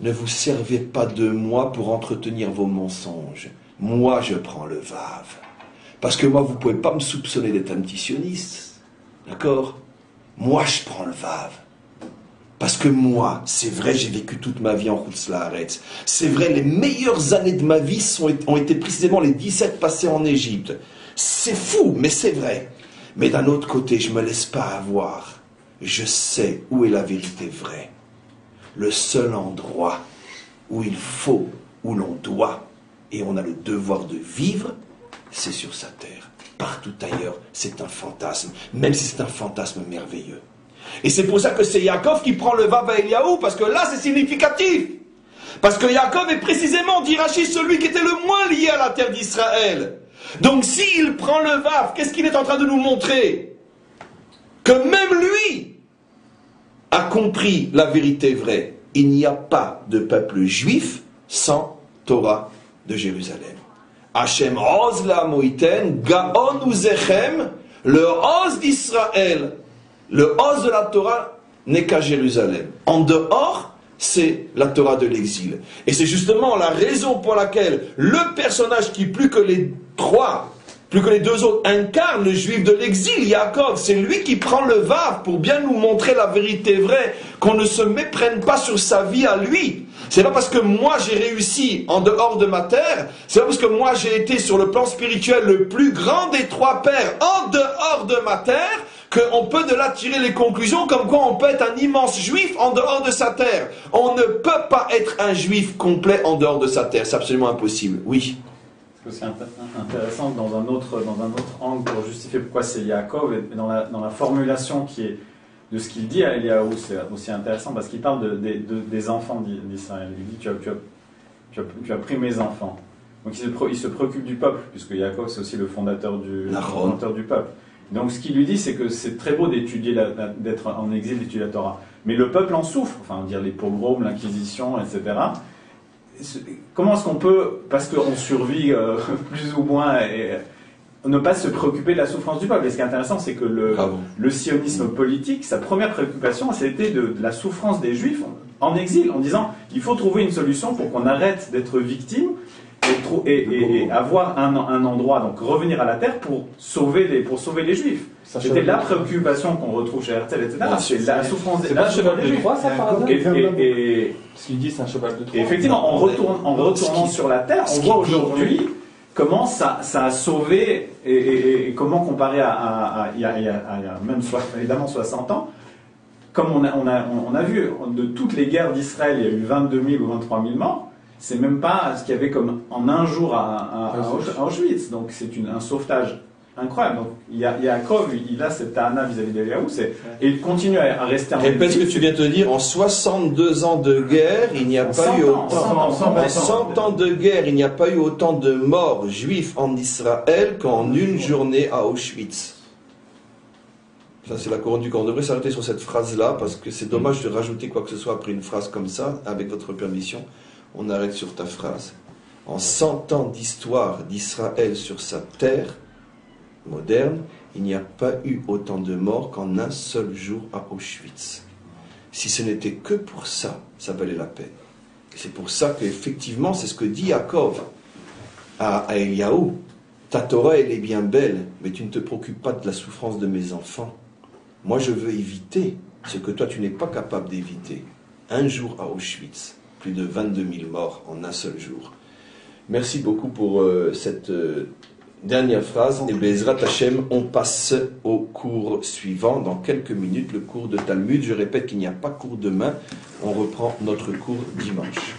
Ne vous servez pas de moi pour entretenir vos mensonges. Moi, je prends le Vav. Parce que moi, vous ne pouvez pas me soupçonner d'être un petit sioniste. D'accord? Moi, je prends le Vav. Parce que moi, c'est vrai, j'ai vécu toute ma vie en Chutz Laaretz. C'est vrai, les meilleures années de ma vie ont été précisément les 17 passées en Égypte. C'est fou, mais c'est vrai. Mais d'un autre côté, je ne me laisse pas avoir. Je sais où est la vérité vraie. Le seul endroit où il faut, où l'on doit, et on a le devoir de vivre, c'est sur sa terre. Partout ailleurs, c'est un fantasme, même si c'est un fantasme merveilleux. Et c'est pour ça que c'est Yaakov qui prend le Vav à Eliyahu, parce que là, c'est significatif. Parce que Yaakov est précisément, dit Rashi, celui qui était le moins lié à la terre d'Israël. Donc s'il prend le Vav, qu'est-ce qu'il est en train de nous montrer? Que même lui a compris la vérité vraie. Il n'y a pas de peuple juif sans Torah de Jérusalem. Hachem oz la moïten, gaon uzechem, le oz d'Israël, le oz de la Torah n'est qu'à Jérusalem. En dehors, c'est la Torah de l'exil. Et c'est justement la raison pour laquelle le personnage qui, plus que les trois plus que les deux autres, incarne le juif de l'exil, Yaakov. C'est lui qui prend le vav pour bien nous montrer la vérité vraie, qu'on ne se méprenne pas sur sa vie à lui. C'est pas parce que moi j'ai réussi en dehors de ma terre, c'est pas parce que moi j'ai été sur le plan spirituel le plus grand des trois pères en dehors de ma terre, qu'on peut de là tirer les conclusions comme quoi on peut être un immense juif en dehors de sa terre. On ne peut pas être un juif complet en dehors de sa terre, c'est absolument impossible. Oui.
C'est intéressant dans un autre angle pour justifier pourquoi c'est Yaakov, et dans la formulation qui est de ce qu'il dit à Eliaou, c'est aussi intéressant parce qu'il parle des enfants d'Israël. Il dit tu as pris mes enfants. Donc il se préoccupe du peuple, puisque Yaakov c'est aussi le fondateur du peuple. Donc ce qu'il lui dit, c'est que c'est très beau d'étudier, d'être en exil, d'étudier la Torah. Mais le peuple en souffre, enfin dire les pogroms, l'inquisition, etc. Comment est-ce qu'on peut, parce qu'on survit plus ou moins, ne pas se préoccuper de la souffrance du peuple? Et ce qui est intéressant, c'est que le sionisme politique, sa première préoccupation, c'était de la souffrance des Juifs en exil, en disant il faut trouver une solution pour qu'on arrête d'être victime et avoir un endroit, donc revenir à la terre pour sauver les Juifs. C'était la préoccupation qu'on retrouve chez Herzl, etc. C'est la souffrance des Juifs.
C'est un cheval de Troie, ça, par hasard?
Ce qu'il dit, c'est un cheval de Troie. Effectivement, en retournant sur la terre, on voit aujourd'hui comment ça a sauvé, et comment comparé à il y a même évidemment 60 ans, comme on a vu, de toutes les guerres d'Israël, il y a eu 22 000 ou 23 000 morts. C'est même pas ce qu'il y avait comme en un jour à Auschwitz. Donc c'est un sauvetage incroyable. Donc Yaakov, il a cette ta'ana vis-à-vis d'Eliaou, et il continue à rester en exil.
Répète ce que tu viens de dire, en 62 ans de guerre, il n'y a pas eu autant. En 100 ans de guerre, il n'y a pas eu autant de morts juifs en Israël qu'en une journée à Auschwitz. Ça, c'est la couronne du camp. On devrait s'arrêter sur cette phrase-là, parce que c'est dommage de rajouter quoi que ce soit après une phrase comme ça, avec votre permission. On arrête sur ta phrase. En 100 ans d'histoire d'Israël sur sa terre moderne, il n'y a pas eu autant de morts qu'en un seul jour à Auschwitz. Si ce n'était que pour ça, ça valait la peine. Et c'est pour ça qu'effectivement, c'est ce que dit Yaakov à Eliaou. Ta Torah, elle est bien belle, mais tu ne te préoccupes pas de la souffrance de mes enfants. Moi, je veux éviter ce que toi, tu n'es pas capable d'éviter. Un jour à Auschwitz. Plus de 22 000 morts en un seul jour. Merci beaucoup pour cette dernière phrase. Et Bezrat Hashem, on passe au cours suivant. Dans quelques minutes, le cours de Talmud. Je répète qu'il n'y a pas cours demain. On reprend notre cours dimanche.